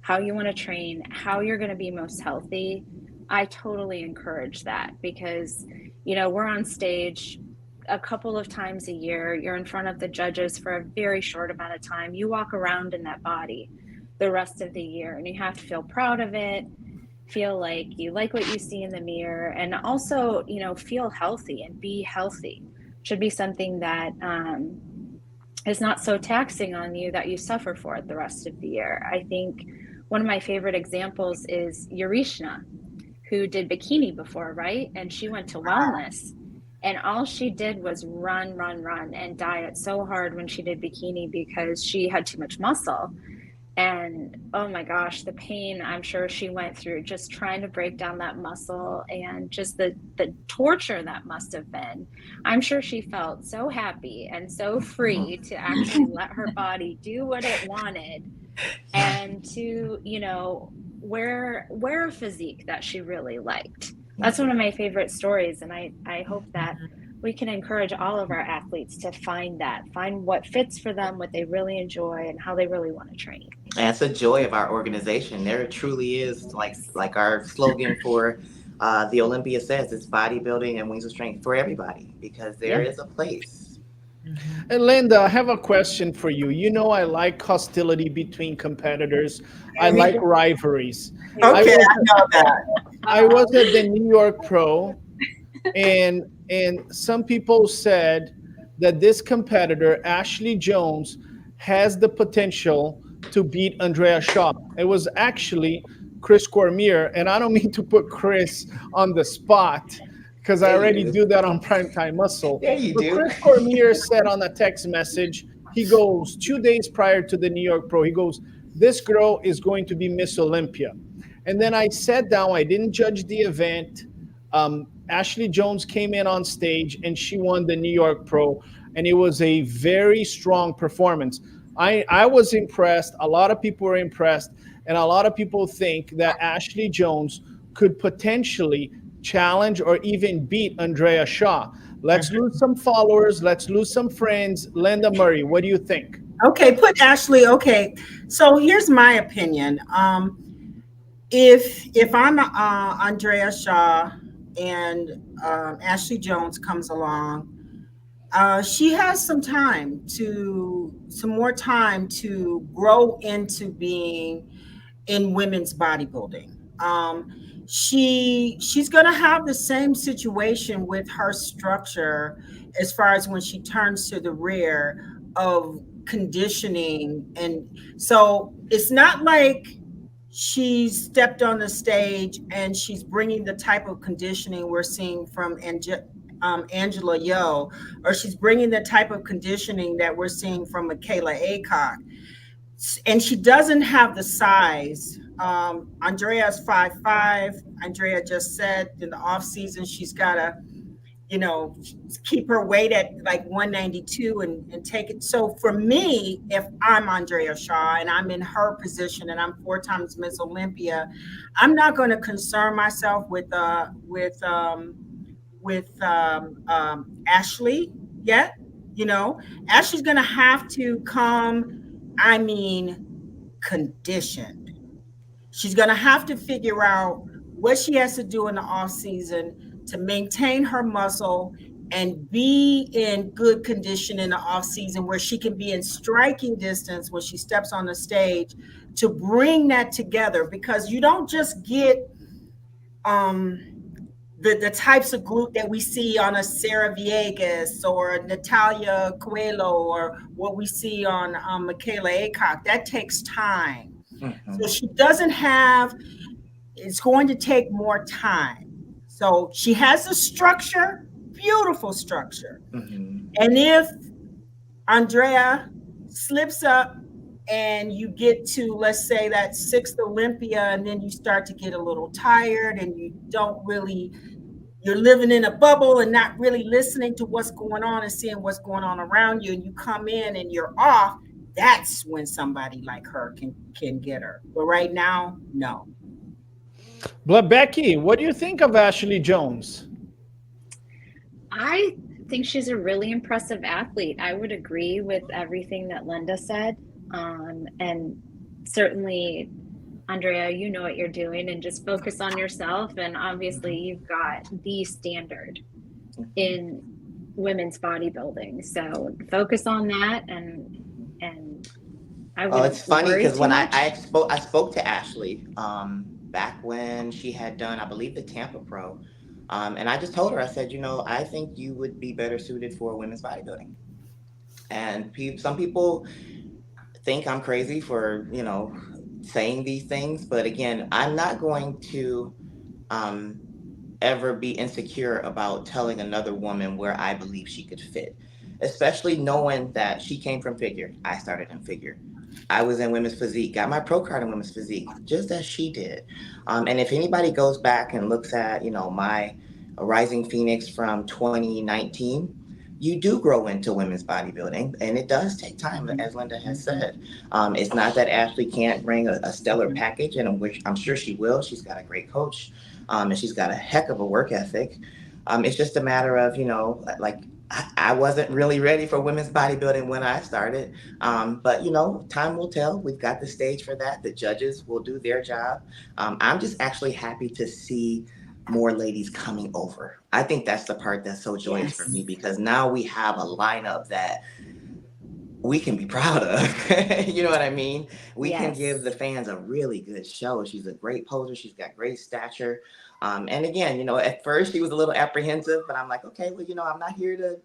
how you want to train, how you're going to be most healthy, I totally encourage that because, we're on stage a couple of times a year. You're in front of the judges for a very short amount of time. You walk around in that body the rest of the year, and you have to feel proud of it. Feel like you like what you see in the mirror, and also, feel healthy and be healthy. Should be something that is not so taxing on you that you suffer for it the rest of the year. I think one of my favorite examples is Yurishna, who did bikini before, right? And she went to wellness, and all she did was run and diet so hard when she did bikini because she had too much muscle. And oh my gosh, the pain I'm sure she went through just trying to break down that muscle, and just the torture that must have been. I'm sure she felt so happy and so free to actually let her body do what it wanted, and to, wear a physique that she really liked. That's one of my favorite stories. And I hope that we can encourage all of our athletes to find what fits for them, what they really enjoy, and how they really want to train. And it's a joy of our organization. There truly is, like our slogan for the Olympia says, it's bodybuilding and wings of strength for everybody, because there is a place. And Linda, I have a question for you. You know, I like hostility between competitors. I like rivalries. Okay, I know that. I was at the New York Pro, and some people said that this competitor, Ashley Jones, has the potential to beat Andrea Shaw. It was actually Chris Cormier, and I don't mean to put Chris on the spot because I already do that on Primetime Muscle. Yeah, you but do. Chris Cormier said on a text message, he goes 2 days prior to the New York Pro, he goes, "This girl is going to be Ms Olympia." And then I sat down, I didn't judge the event. Ashley Jones came in on stage and she won the New York Pro, and it was a very strong performance. I was impressed. A lot of people were impressed, and a lot of people think that Ashley Jones could potentially challenge or even beat Andrea Shaw. Let's lose some followers. Let's lose some friends. Lenda Murray, what do you think? Okay, put Ashley. Okay, so here's my opinion. If I'm Andrea Shaw and Ashley Jones comes along, she has some more time to grow into being in women's bodybuilding. She's going to have the same situation with her structure as far as when she turns to the rear of conditioning. And so it's not like she's stepped on the stage and she's bringing the type of conditioning we're seeing from Angela Yo, or she's bringing the type of conditioning that we're seeing from Michaela Aycock. And she doesn't have the size. Andrea's 5'5". Andrea just said in the off season she's got to, keep her weight at like 192 and take it. So for me, if I'm Andrea Shaw and I'm in her position and I'm 4 times Ms Olympia, I'm not going to concern myself with Ashley yet. Ashley's going to have to come, conditioned. She's going to have to figure out what she has to do in the off season to maintain her muscle and be in good condition in the off season, where she can be in striking distance when she steps on the stage, to bring that together. Because you don't just get the types of glute that we see on a Sarah Viegas or Natalia Coelho, or what we see on Michaela Aycock. That takes time. Mm-hmm. So she doesn't have, it's going to take more time. So she has a structure, beautiful structure. Mm-hmm. And if Andrea slips up and you get to, let's say, that 6th Olympia, and then you start to get a little tired and you're living in a bubble and not really listening to what's going on and seeing what's going on around you, and you come in and you're off, that's when somebody like her can get her. But right now, no. But Becky, what do you think of Ashley Jones? I think she's a really impressive athlete. I would agree with everything that Linda said. And certainly, Andrea, you know what you're doing, and just focus on yourself. And obviously you've got the standard in women's bodybuilding. So focus on that. And I would. It's funny because when I spoke to Ashley back when she had done, I believe, the Tampa Pro. And I just told her, I said, I think you would be better suited for women's bodybuilding. And some people think I'm crazy for, saying these things. But again, I'm not going to ever be insecure about telling another woman where I believe she could fit, especially knowing that she came from figure. I started in figure. I was in women's physique, got my pro card in women's physique, just as she did. And if anybody goes back and looks at, my Rising Phoenix from 2019, you do grow into women's bodybuilding, and it does take time, as Linda has said. It's not that Ashley can't bring a stellar package, and which I'm sure she will. She's got a great coach, and she's got a heck of a work ethic. It's just a matter of, like I wasn't really ready for women's bodybuilding when I started. But time will tell. We've got the stage for that. The judges will do their job. I'm just actually happy to see more ladies coming over. I think that's the part that's so joyous for me, Yes. because now we have a lineup that we can be proud of. You know what I mean? We can give the Yes. fans a really good show. She's a great poser. She's got great stature. And again, at first she was a little apprehensive, but I'm like, okay, well, I'm not here to,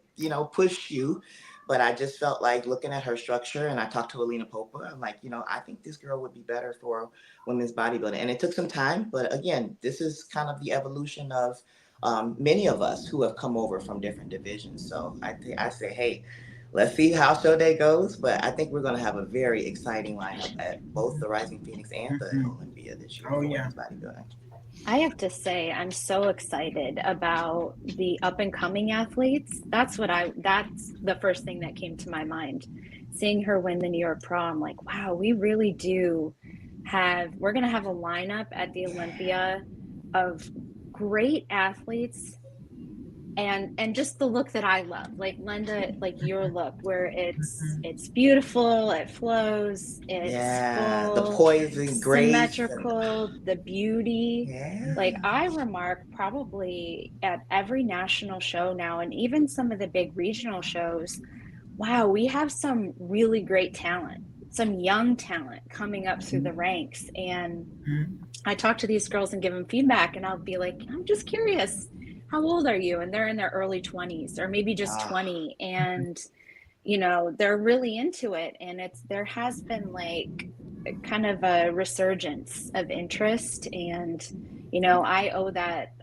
push you. But I just felt like looking at her structure, and I talked to Alina Popa. I'm like, I think this girl would be better for women's bodybuilding. And it took some time, but again, this is kind of the evolution of many of us who have come over from different divisions. So I say, hey, let's see how show day goes. But I think we're going to have a very exciting lineup at both the Rising Phoenix and the Olympia this year Oh for yeah. women's bodybuilding. I have to say, I'm so excited about the up and coming athletes. That's the first thing that came to my mind. Seeing her win the New York Pro, I'm like, wow, we really we're going to have a lineup at the Olympia of great athletes, and just the look that I love, like Lenda, like your look, where it's beautiful, it flows, it's The full, poise and grace. symmetrical, the beauty. Yeah. Like I remark probably at every national show now, and even some of the big regional shows, wow, we have some really great talent, some young talent coming up through the ranks. And I talk to these girls and give them feedback, and I'll be like, I'm just curious, how old are you? And they're in their early 20s or maybe just 20. And, they're really into it. And there has been like kind of a resurgence of interest. And, I owe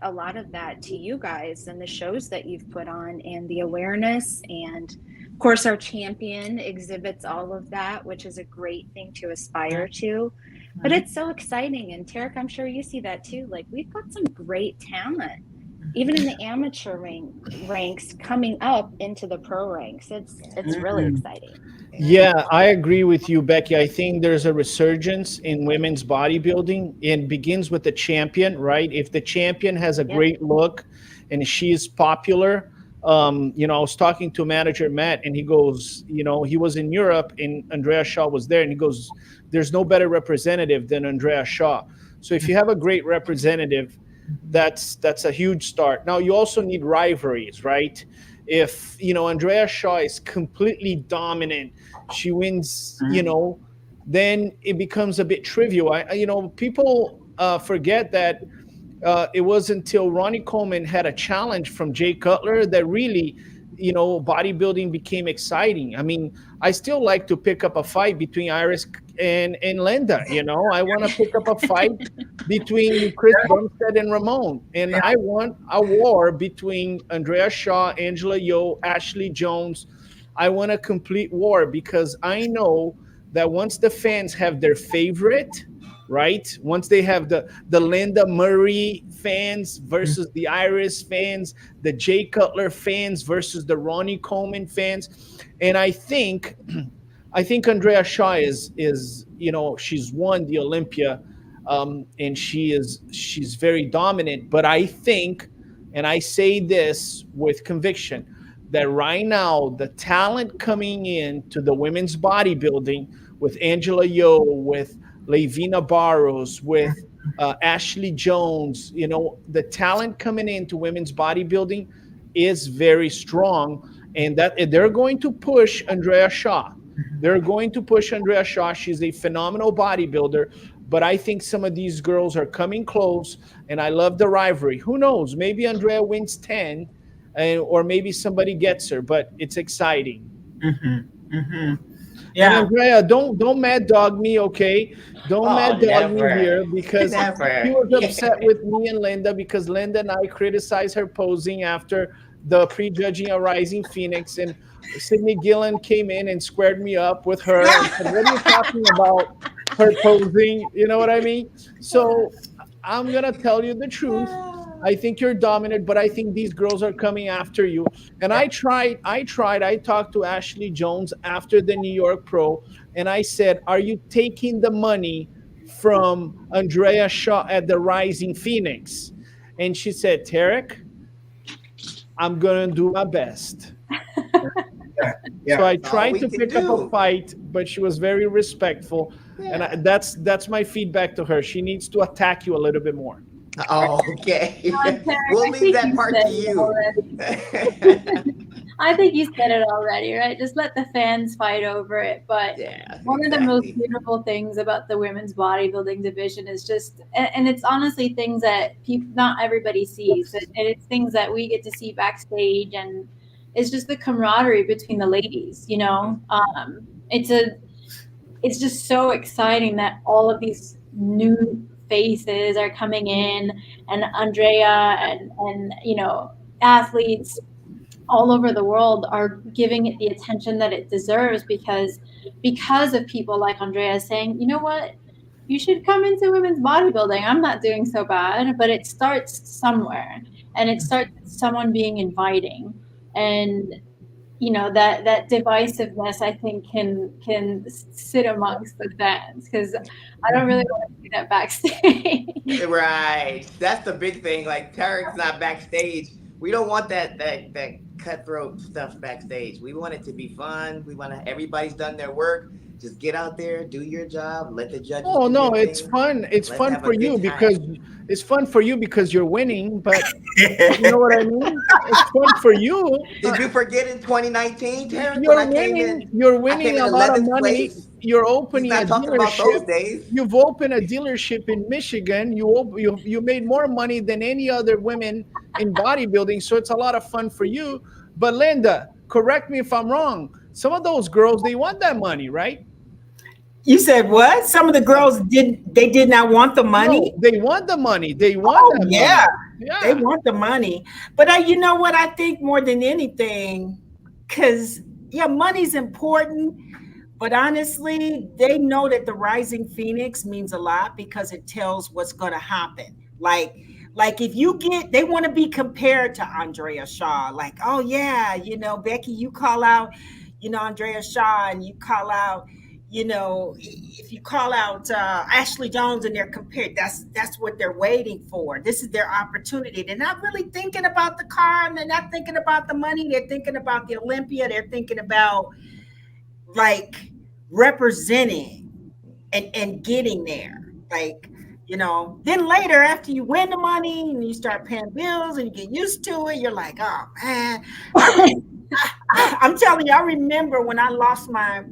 a lot of that to you guys and the shows that you've put on and the awareness. And of course, our champion exhibits all of that, which is a great thing to aspire to. But it's so exciting. And Terrick, I'm sure you see that too. Like we've got some great talent, even in the amateur ranks coming up into the pro ranks. It's really exciting. Yeah, I agree with you, Becky. I think there's a resurgence in women's bodybuilding. It begins with the champion, right? If the champion has a great look and she is popular, I was talking to manager Matt, and he goes, he was in Europe and Andrea Shaw was there, and he goes, there's no better representative than Andrea Shaw. So if you have a great representative, that's a huge start. Now you also need rivalries, right? If Andrea Shaw is completely dominant, she wins, then it becomes a bit trivial. People forget that it was until Ronnie Coleman had a challenge from Jay Cutler that really, bodybuilding became exciting. I mean, I still like to pick up a fight between Iris and Lenda. I want to pick up a fight between Chris Bumstead and Ramon. And I want a war between Andrea Shaw, Angela Yo, Ashley Jones. I want a complete war, because I know that once the fans have their favorite, right? Once they have the Lenda Murray fans versus the Iris fans, the Jay Cutler fans versus the Ronnie Coleman fans. And I think Andrea Shaw is she's won the Olympia, and she's very dominant. But I think, and I say this with conviction, that right now the talent coming in to the women's bodybuilding with Angela Yo, with Levina Barros, with Ashley Jones, the talent coming into women's bodybuilding is very strong, and that they're going to push Andrea Shaw. They're going to push Andrea Shaw. She's a phenomenal bodybuilder, but I think some of these girls are coming close, and I love the rivalry. Who knows? Maybe Andrea wins 10, or maybe somebody gets her, but it's exciting. Yeah. And Andrea, don't mad dog me, okay? Don't mad dog me here, because she was upset with me and Lenda because Lenda and I criticized her posing after the prejudging a Rising Phoenix, and Sydney Gillen came in and squared me up with her and said, what are you talking about her posing? You know what I mean? So I'm going to tell you the truth. I think you're dominant, but I think these girls are coming after you. And I talked to Ashley Jones after the New York Pro, and I said, are you taking the money from Andrea Shaw at the Rising Phoenix? And she said, Terrick, I'm gonna do my best. Yeah. So I That's all tried we to can pick up a do. fight, but she was very respectful, and Yeah. that's my feedback to her. She needs to attack you a little bit more. Oh, okay. Terrick, We'll I leave think that you part said to it you. already. I think you said it already, right? Just let the fans fight over it. But Yeah, one of the most exactly. beautiful things about the women's bodybuilding division is just, and it's honestly things that people, not everybody sees, and it's things that we get to see backstage, and it's just the camaraderie between the ladies. It's just so exciting that all of these new faces are coming in, and Andrea and athletes all over the world are giving it the attention that it deserves because of people like Andrea saying, you know what, you should come into women's bodybuilding. I'm not doing so bad, but it starts somewhere, and it starts with someone being inviting, and that divisiveness I think can sit amongst the fans, because I don't really want to see that backstage. Right. That's the big thing. Like Terrick's not backstage. We don't want that cutthroat stuff backstage. We want it to be fun. We want to everybody's done their work. Just get out there, do your job, let the judges Oh do no, their it's thing. fun. It's Let's fun have a for you good time. because you're winning, but you know what I mean? It's fun for you. Did you forget in 2019, Terrick, when You're winning. You're I came winning in a lot of 11th money. place? You're He's opening a not talking about dealership. those days. You've opened a dealership in Michigan. You made more money than any other women in bodybuilding, so it's a lot of fun for you. But Linda, correct me if I'm wrong. Some of those girls, they want that money, right? You said what? Some of the Some, girls did not want the no, money? they want the money. They want Oh that yeah, money. they Yeah. want the money. But you know what I think more than anything, because yeah, money's important. But honestly, they know that the rising phoenix means a lot because it tells what's going to happen. Like if they want to be compared to Andrea Shaw. Like, oh yeah, Becky, you call out, Andrea Shaw, and you call out, if you call out Ashley Jones, and they're compared. That's what they're waiting for. This is their opportunity. They're not really thinking about the car, and they're not thinking about the money. They're thinking about the Olympia. They're thinking about like representing and getting there. Like, then later after you win the money and you start paying bills and you get used to it, you're like, oh man. I'm telling you, I remember when I lost my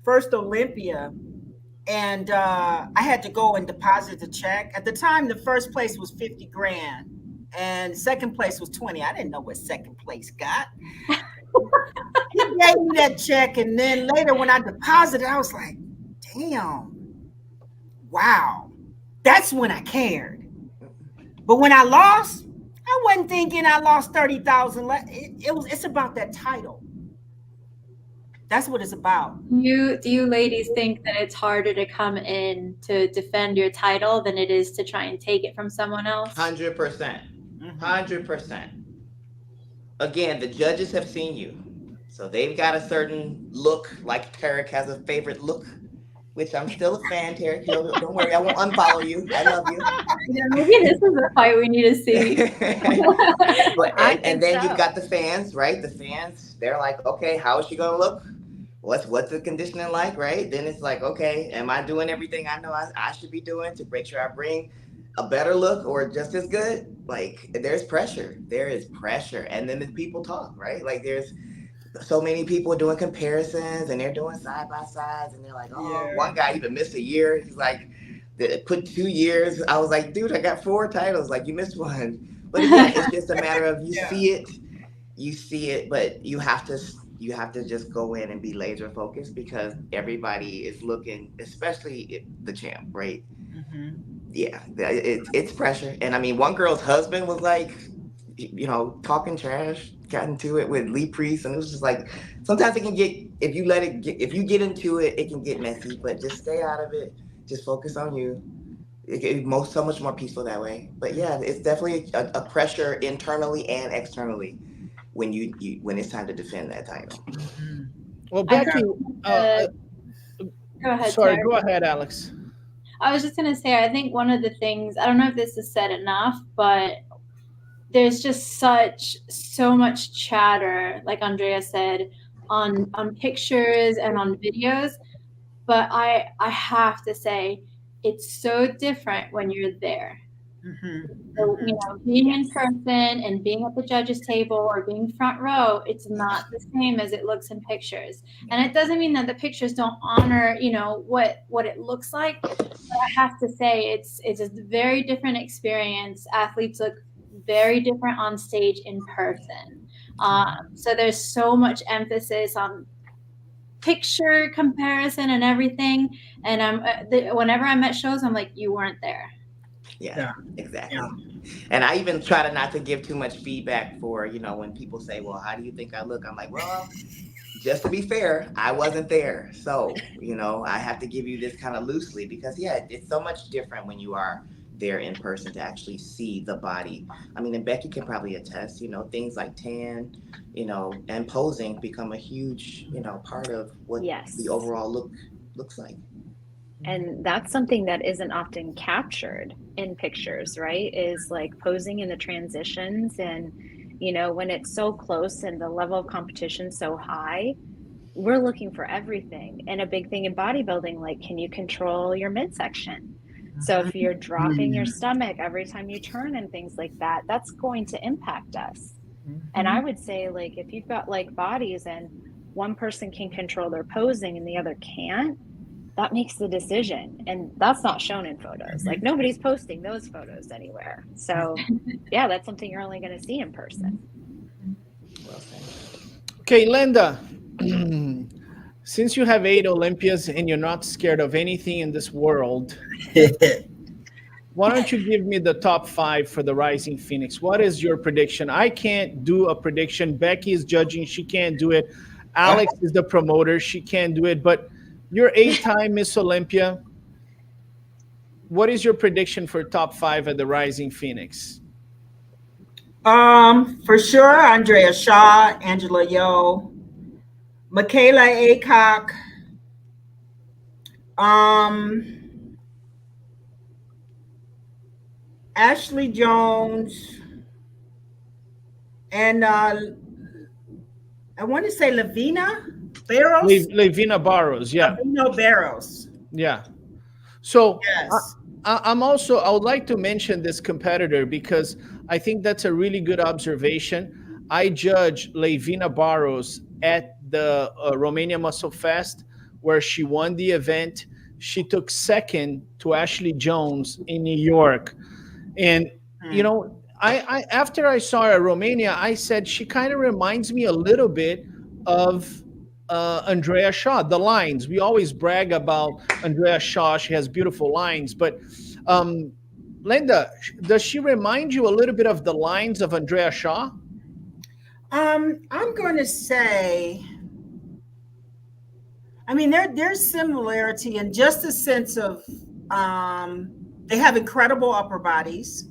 first Olympia, and I had to go and deposit the check. At the time, the first place was 50 grand and second place was 20. I didn't know what second place got. He gave me that check, and then later when I deposited, I was like, damn, wow. That's when I cared. But when I lost, I wasn't thinking I lost 30,000. It's about that title. That's what it's about. Do you ladies think that it's harder to come in to defend your title than it is to try and take it from someone else? 100%. 100%. Again, the judges have seen you. So they've got a certain look, like Terrick has a favorite look, which I'm still a fan, Terrick. Don't worry, I won't unfollow you. I love you. Yeah, maybe this is a fight we need to see. and then you've got the fans, right? The fans, they're like, okay, how is she gonna look? What's the conditioning like, right? Then it's like, okay, am I doing everything I know I should be doing to make sure I bring a better look or just as good? Like, there's pressure. There is pressure. And then the people talk, right? Like, there's so many people doing comparisons and they're doing side by sides and they're like, oh, yeah. One guy even missed a year. He's like, put 2 years. I was like, dude, I got 4 titles. Like, you missed one. But again, it's just a matter of you see it, but you have to just go in and be laser focused because everybody is looking, especially the champ, right? Mm-hmm. Yeah, it's pressure. And I mean, one girl's husband was like, talking trash, got into it with Lee Priest, and it was just like, sometimes it can get, if you get into it, it can get messy, but just stay out of it. Just focus on you. It's so much more peaceful that way. But yeah, it's definitely a pressure internally and externally when when it's time to defend that title. Well, Becky, go ahead. Sorry, Terrick. go ahead, Alex. I was just going to say, I think one of the things, I don't know if this is said enough, but there's just so much chatter, like Andrea said, on pictures and on videos. But I have to say, it's so different when you're there. So, being in person and being at the judges table or being front row, it's not the same as it looks in pictures. And it doesn't mean that the pictures don't honor, what it looks like. But I have to say, it's a very different experience. Athletes look very different on stage in person. So there's so much emphasis on picture comparison and everything. And whenever I'm at shows, I'm like, you weren't there. Yeah, exactly. Yeah. And I even try to not to give too much feedback for, when people say, well, how do you think I look? I'm like, well, just to be fair, I wasn't there. So, I have to give you this kind of loosely because, it's so much different when you are there in person to actually see the body. I mean, and Becky can probably attest, things like tan, and posing become a huge, part of what the overall look looks like. And that's something that isn't often captured in pictures, right? Is like posing in the transitions. And, when it's so close and the level of competition so high, we're looking for everything. And a big thing in bodybuilding, like, can you control your midsection? So if you're dropping your stomach every time you turn and things like that, that's going to impact us. And I would say, like, if you've got like bodies and one person can control their posing and the other can't, that makes the decision. And that's not shown in photos. Like, nobody's posting those photos anywhere. So that's something you're only going to see in person. Okay, Lenda, since you have 8 Olympias and you're not scared of anything in this world, why don't you give me the top 5 for the Rising Phoenix? What is your prediction? I can't do a prediction. Becky is judging. She can't do it. Alex is the promoter. She can't do it. But you're 8-time Ms Olympia. What is your prediction for top 5 at the Rising Phoenix? For sure, Andrea Shaw, Angela Yo, Michaela Aycock, Ashley Jones, and I want to say Lavina Barros. Lavina Barros, yeah. Lavina Barros. Yeah. So yes. I would like to mention this competitor because I think that's a really good observation. I judged Lavina Barros at the Romania Muscle Fest where she won the event. She took second to Ashley Jones in New York. And, I after I saw her at Romania, I said, she kind of reminds me a little bit of Andrea Shaw, the lines. We always brag about Andrea Shaw. She has beautiful lines. But Lenda, does she remind you a little bit of the lines of Andrea Shaw? I'm going to say, I mean, there's similarity in just a sense of they have incredible upper bodies.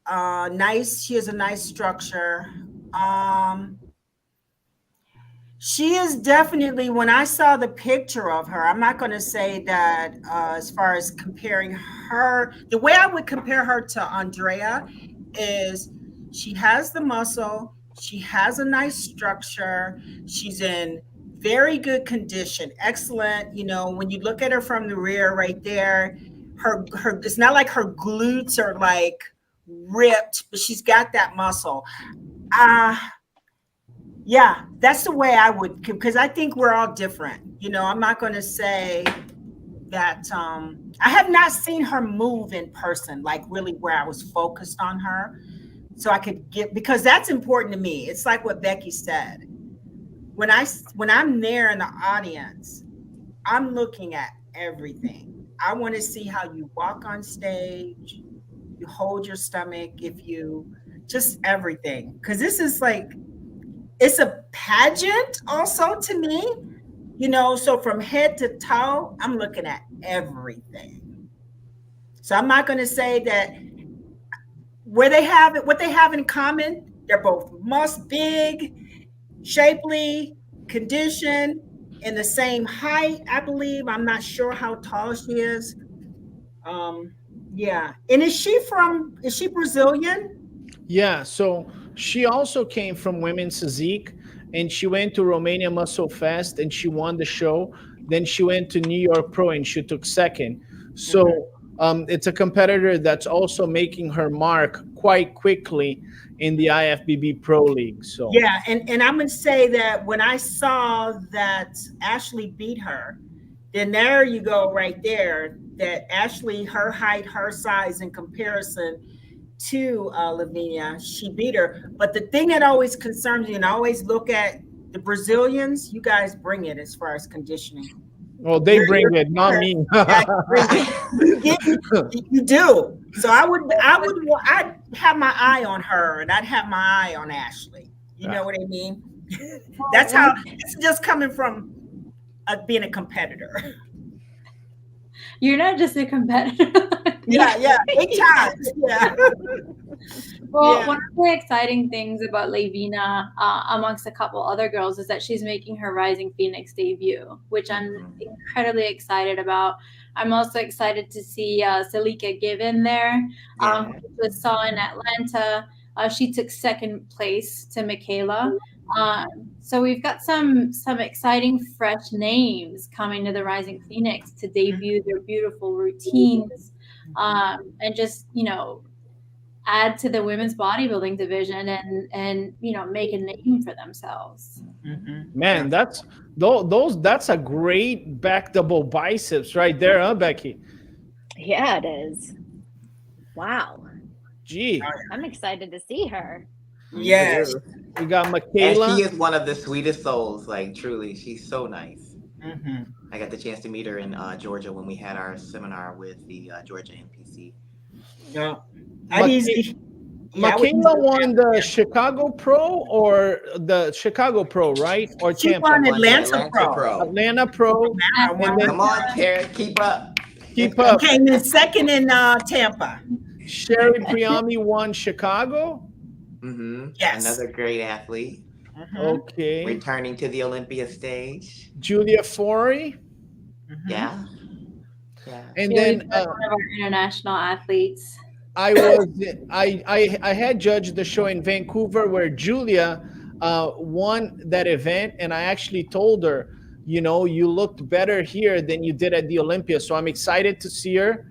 Nice. She has a nice structure. She is definitely, when I saw the picture of her, I'm not going to say that as far as comparing her, the way I would compare her to Andrea is she has the muscle, she has a nice structure, she's in very good condition, excellent. When you look at her from the rear right there, her it's not like her glutes are like ripped, but she's got that muscle. Yeah, that's the way I would, because I think we're all different. I'm not going to say that I have not seen her move in person, like really where I was focused on her. So I could because that's important to me. It's like what Becky said. When I'm there in the audience, I'm looking at everything. I want to see how you walk on stage, you hold your stomach, just everything. Because this is like, it's a pageant also to me, so from head to toe, I'm looking at everything. So I'm not going to say that what they have in common, they're both big, shapely, conditioned, in the same height, I believe. I'm not sure how tall she is. Yeah. And is she Brazilian? Yeah, so she also came from Women's Physique, and she went to Romania Muscle Fest and she won the show. Then she went to New York Pro and she took second. Mhm. So it's a competitor that's also making her mark quite quickly in the IFBB Pro League. So Yeah, and I'm gonna say that when I saw that Ashley beat her, then there you go right there. That Ashley, her height, her size in comparison to Lavinia, she beat her. But the thing that always concerns me, and I always look at the Brazilians, you guys bring it as far as conditioning. well, they bring it, not me. Yeah, you bring it. You do. So I'd have my eye on her, and I'd have my eye on Ashley. You know what I mean? That's how it's just coming from being a competitor. You're not just a competitor. Yeah, big time. Yeah. Well, Yeah. one of the exciting things about Levina, amongst a couple other girls, is that she's making her Rising Phoenix debut, which I'm incredibly excited about. I'm also excited to see Salika Given there, who we saw in Atlanta. She took second place to Michaela. So we've got some exciting fresh names coming to the Rising Phoenix to debut their beautiful routines, and just, add to the women's bodybuilding division and make a name for themselves. Man, that's a great back double biceps right there, huh, Becky? Yeah, it is. Wow. Gee, I'm excited to see her. Yes. we got And Michaela. she is one of the sweetest souls. Like, truly, she's so nice. Mm-hmm. I got the chance to meet her in Georgia when we had our seminar with the Georgia NPC. Yeah. I'd easy. Michaela won the Chicago Pro or the Chicago Pro, right? Or She Tampa? won Atlanta Pro. Atlanta Pro. And then Come on, Terrick, keep up. Keep up. came in second in Tampa. Sherry Priami won Chicago. Yes. Another great athlete. Okay. Returning to the Olympia stage. Julia Forey. Yeah. And Yeah, then we've got one of our international athletes. I had judged the show in Vancouver where Julia won that event, and I actually told her, you looked better here than you did at the Olympia. So I'm excited to see her.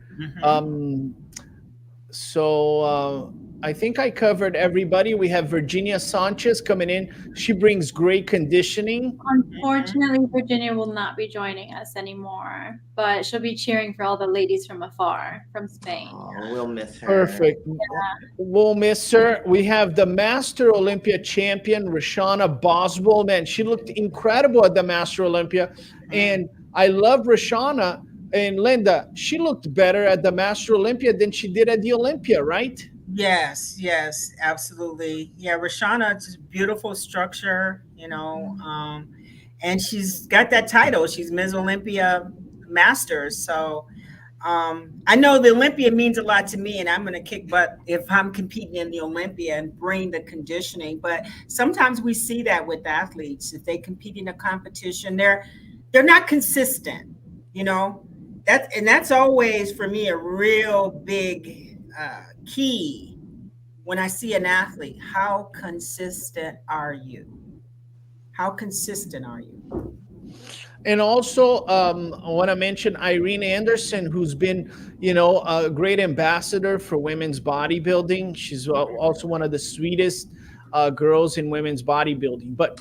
I think I covered everybody. We have Virginia Sanchez coming in. She brings great conditioning. Unfortunately, Virginia will not be joining us anymore, but she'll be cheering for all the ladies from afar, from Spain. Oh, we'll miss her. Perfect. Yeah. We'll miss her. We have the Master Olympia champion, Rashana Boswell. Man, she looked incredible at the Master Olympia. And I love Rashana. And Linda, she looked better at the Master Olympia than she did at the Olympia, right? Yes, absolutely. Yeah, Rashana, beautiful structure, and she's got that title. She's Ms Olympia Masters. So I know the Olympia means a lot to me, and I'm going to kick butt if I'm competing in the Olympia and bring the conditioning. But sometimes we see that with athletes. If they compete in a competition, they're not consistent, That's always, for me, a real big key when I see an athlete. How consistent are you? And also, I want to mention Irene Anderson, who's been, a great ambassador for women's bodybuilding. She's also one of the sweetest girls in women's bodybuilding. But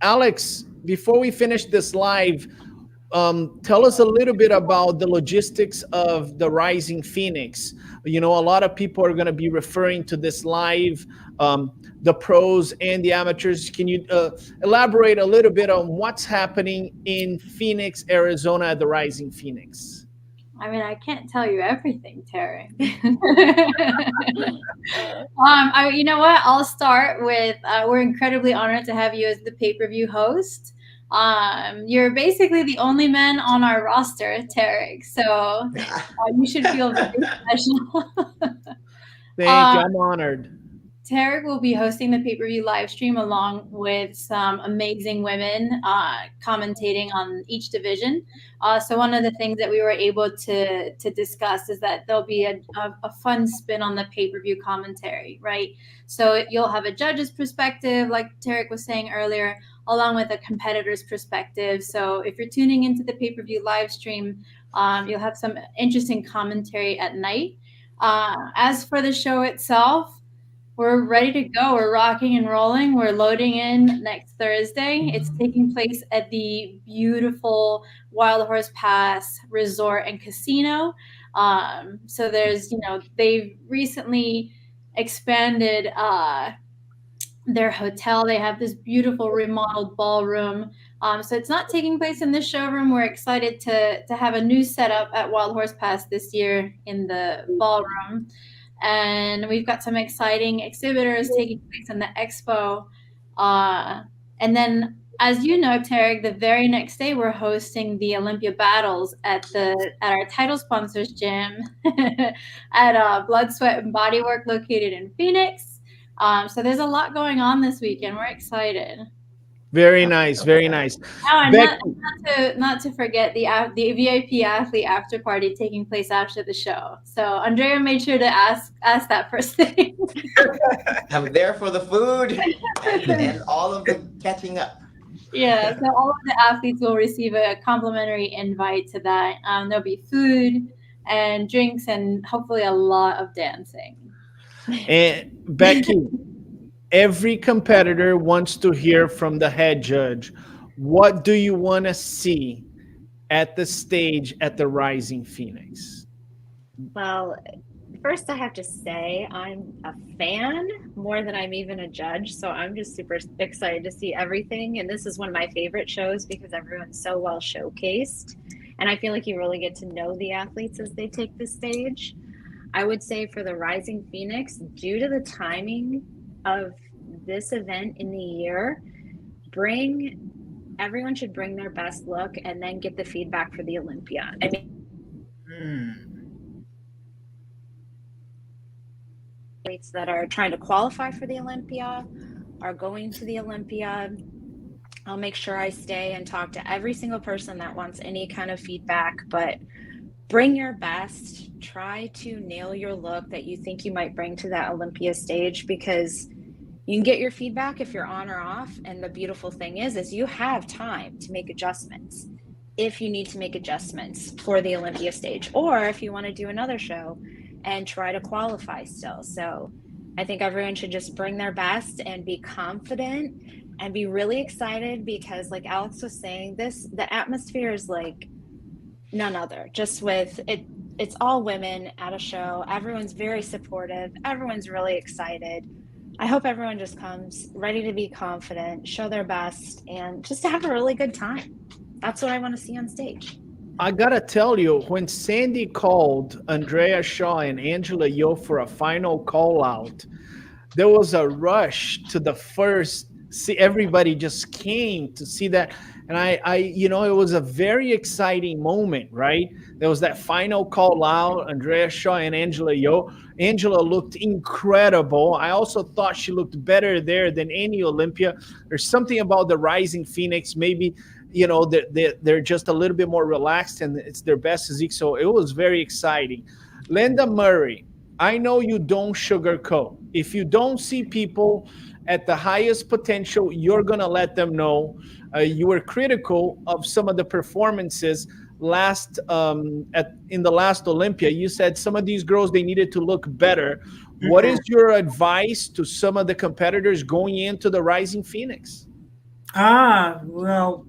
Alex, before we finish this live, tell us a little bit about the logistics of the Rising Phoenix. A lot of people are going to be referring to this live, the pros and the amateurs. Can you elaborate a little bit on what's happening in Phoenix, Arizona at the Rising Phoenix? I mean, I can't tell you everything, Terrick. You know what? I'll start with, we're incredibly honored to have you as the pay-per-view host. You're basically the only man on our roster, Terrick. So you should feel very special. Thank you. I'm honored. Terrick will be hosting the pay-per-view live stream along with some amazing women commentating on each division. So one of the things that we were able to discuss is that there'll be a fun spin on the pay-per-view commentary, right? So you'll have a judge's perspective, like Terrick was saying earlier, along with a competitor's perspective. So if you're tuning into the pay-per-view live stream, you'll have some interesting commentary at night. As for the show itself, we're ready to go. We're rocking and rolling. We're loading in next Thursday. It's taking place at the beautiful Wild Horse Pass Resort and Casino. So there's, they've recently expanded their hotel. They have this beautiful remodeled ballroom. So it's not taking place in this showroom. We're excited to have a new setup at Wild Horse Pass this year in the ballroom. And we've got some exciting exhibitors taking place in the expo. And then, as you know, Terrick, the very next day we're hosting the Olympia battles at our title sponsors gym at Blood, Sweat, and Bodywork located in Phoenix. So there's a lot going on this weekend. We're excited. Very nice, very nice. Oh, and not to forget the VIP athlete after party taking place after the show. So Andrea made sure to ask that first thing. I'm there for the food and all of the catching up. Yeah, so all of the athletes will receive a complimentary invite to that. There'll be food and drinks and hopefully a lot of dancing. And Becky, every competitor wants to hear from the head judge. What do you want to see at the stage at the Rising Phoenix? Well, first I have to say I'm a fan more than I'm even a judge. So I'm just super excited to see everything. And this is one of my favorite shows because everyone's so well showcased. And I feel like you really get to know the athletes as they take the stage. I would say for the Rising Phoenix, due to the timing of this event in the year, everyone should bring their best look and then get the feedback for the Olympia. I mean, athletes that are trying to qualify for the Olympia are going to the Olympia. I'll make sure I stay and talk to every single person that wants any kind of feedback, but bring your best. Try to nail your look that you think you might bring to that Olympia stage, because you can get your feedback if you're on or off. And the beautiful thing is you have time to make adjustments if you need to make adjustments for the Olympia stage, or if you want to do another show and try to qualify still. So I think everyone should just bring their best and be confident and be really excited, because like Alex was saying, the atmosphere is like none other. Just with it, it's all women at a show. Everyone's very supportive. Everyone's really excited. I hope everyone just comes ready to be confident, show their best, and just to have a really good time. That's what I want to see on stage. I gotta tell you, when Sandy called Andrea Shaw and Angela Yo for a final call out, there was a rush to the first. See, everybody just came to see that. And it was a very exciting moment, right? There was that final call out, Andrea Shaw and Angela Yo. Angela looked incredible. I also thought she looked better there than any Olympia. There's something about the Rising Phoenix. Maybe, they're just a little bit more relaxed and it's their best physique. So it was very exciting. Lenda Murray, I know you don't sugarcoat. If you don't see people at the highest potential, you're going to let them know. You were critical of some of the performances in the last Olympia. You said some of these girls, they needed to look better. Mm-hmm. What is your advice to some of the competitors going into the Rising Phoenix? Well,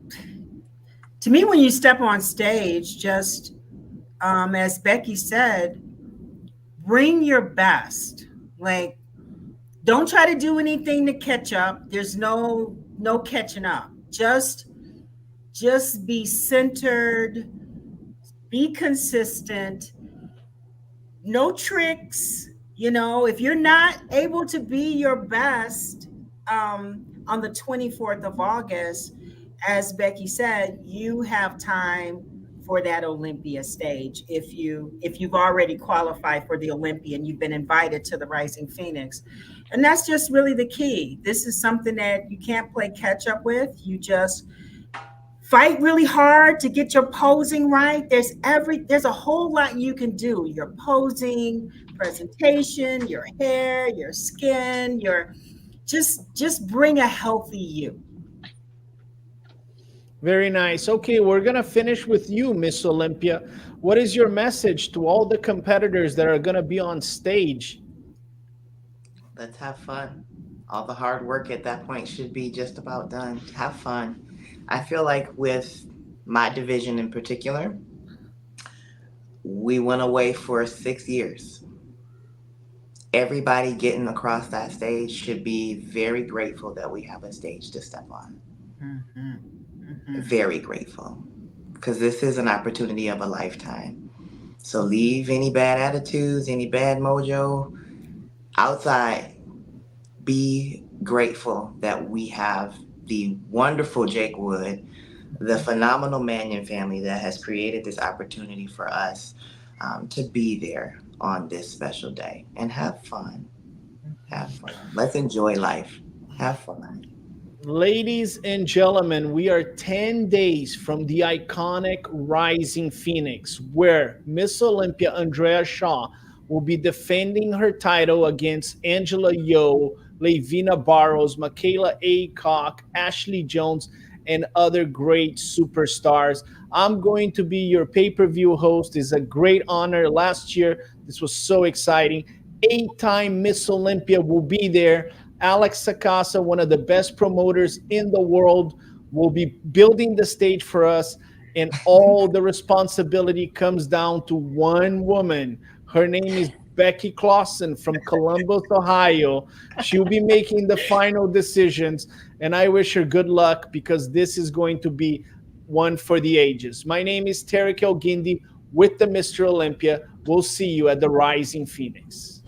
to me, when you step on stage, just as Becky said, bring your best. Like, don't try to do anything to catch up. There's no catching up. Just be centered, be consistent, no tricks. If you're not able to be your best on the 24th of August, as Becky said, you have time for that Olympia stage if you've already qualified for the Olympia and you've been invited to the Rising Phoenix. And that's just really the key. This is something that you can't play catch up with. You just fight really hard to get your posing right. There's a whole lot you can do. Your posing, presentation, your hair, your skin, your just bring a healthy you. Very nice. Okay, we're going to finish with you, Miss Olympia. What is your message to all the competitors that are going to be on stage? Let's have fun. All the hard work at that point should be just about done. Have fun. I feel like with my division in particular, we went away for 6 years. Everybody getting across that stage should be very grateful that we have a stage to step on. Mm-hmm. Mm-hmm. Very grateful, because this is an opportunity of a lifetime. So leave any bad attitudes, any bad mojo outside. Be grateful that we have the wonderful Jake Wood, the phenomenal Mannion family that has created this opportunity for us to be there on this special day and have fun. Have fun. Let's enjoy life. Have fun. Ladies and gentlemen, we are 10 days from the iconic Rising Phoenix, where Ms Olympia Andrea Shaw will be defending her title against Angela Yo, Levina Barros, Michaela Aycock, Ashley Jones, and other great superstars. I'm going to be your pay-per-view host. It's a great honor. Last year, this was so exciting. 8-time Miss Olympia will be there. Alex Sacasa, one of the best promoters in the world, will be building the stage for us. And all the responsibility comes down to one woman. Her name is Becky Clawson from Columbus, Ohio. She'll be making the final decisions. And I wish her good luck, because this is going to be one for the ages. My name is Terrick Guindy with the Mr. Olympia. We'll see you at the Rising Phoenix.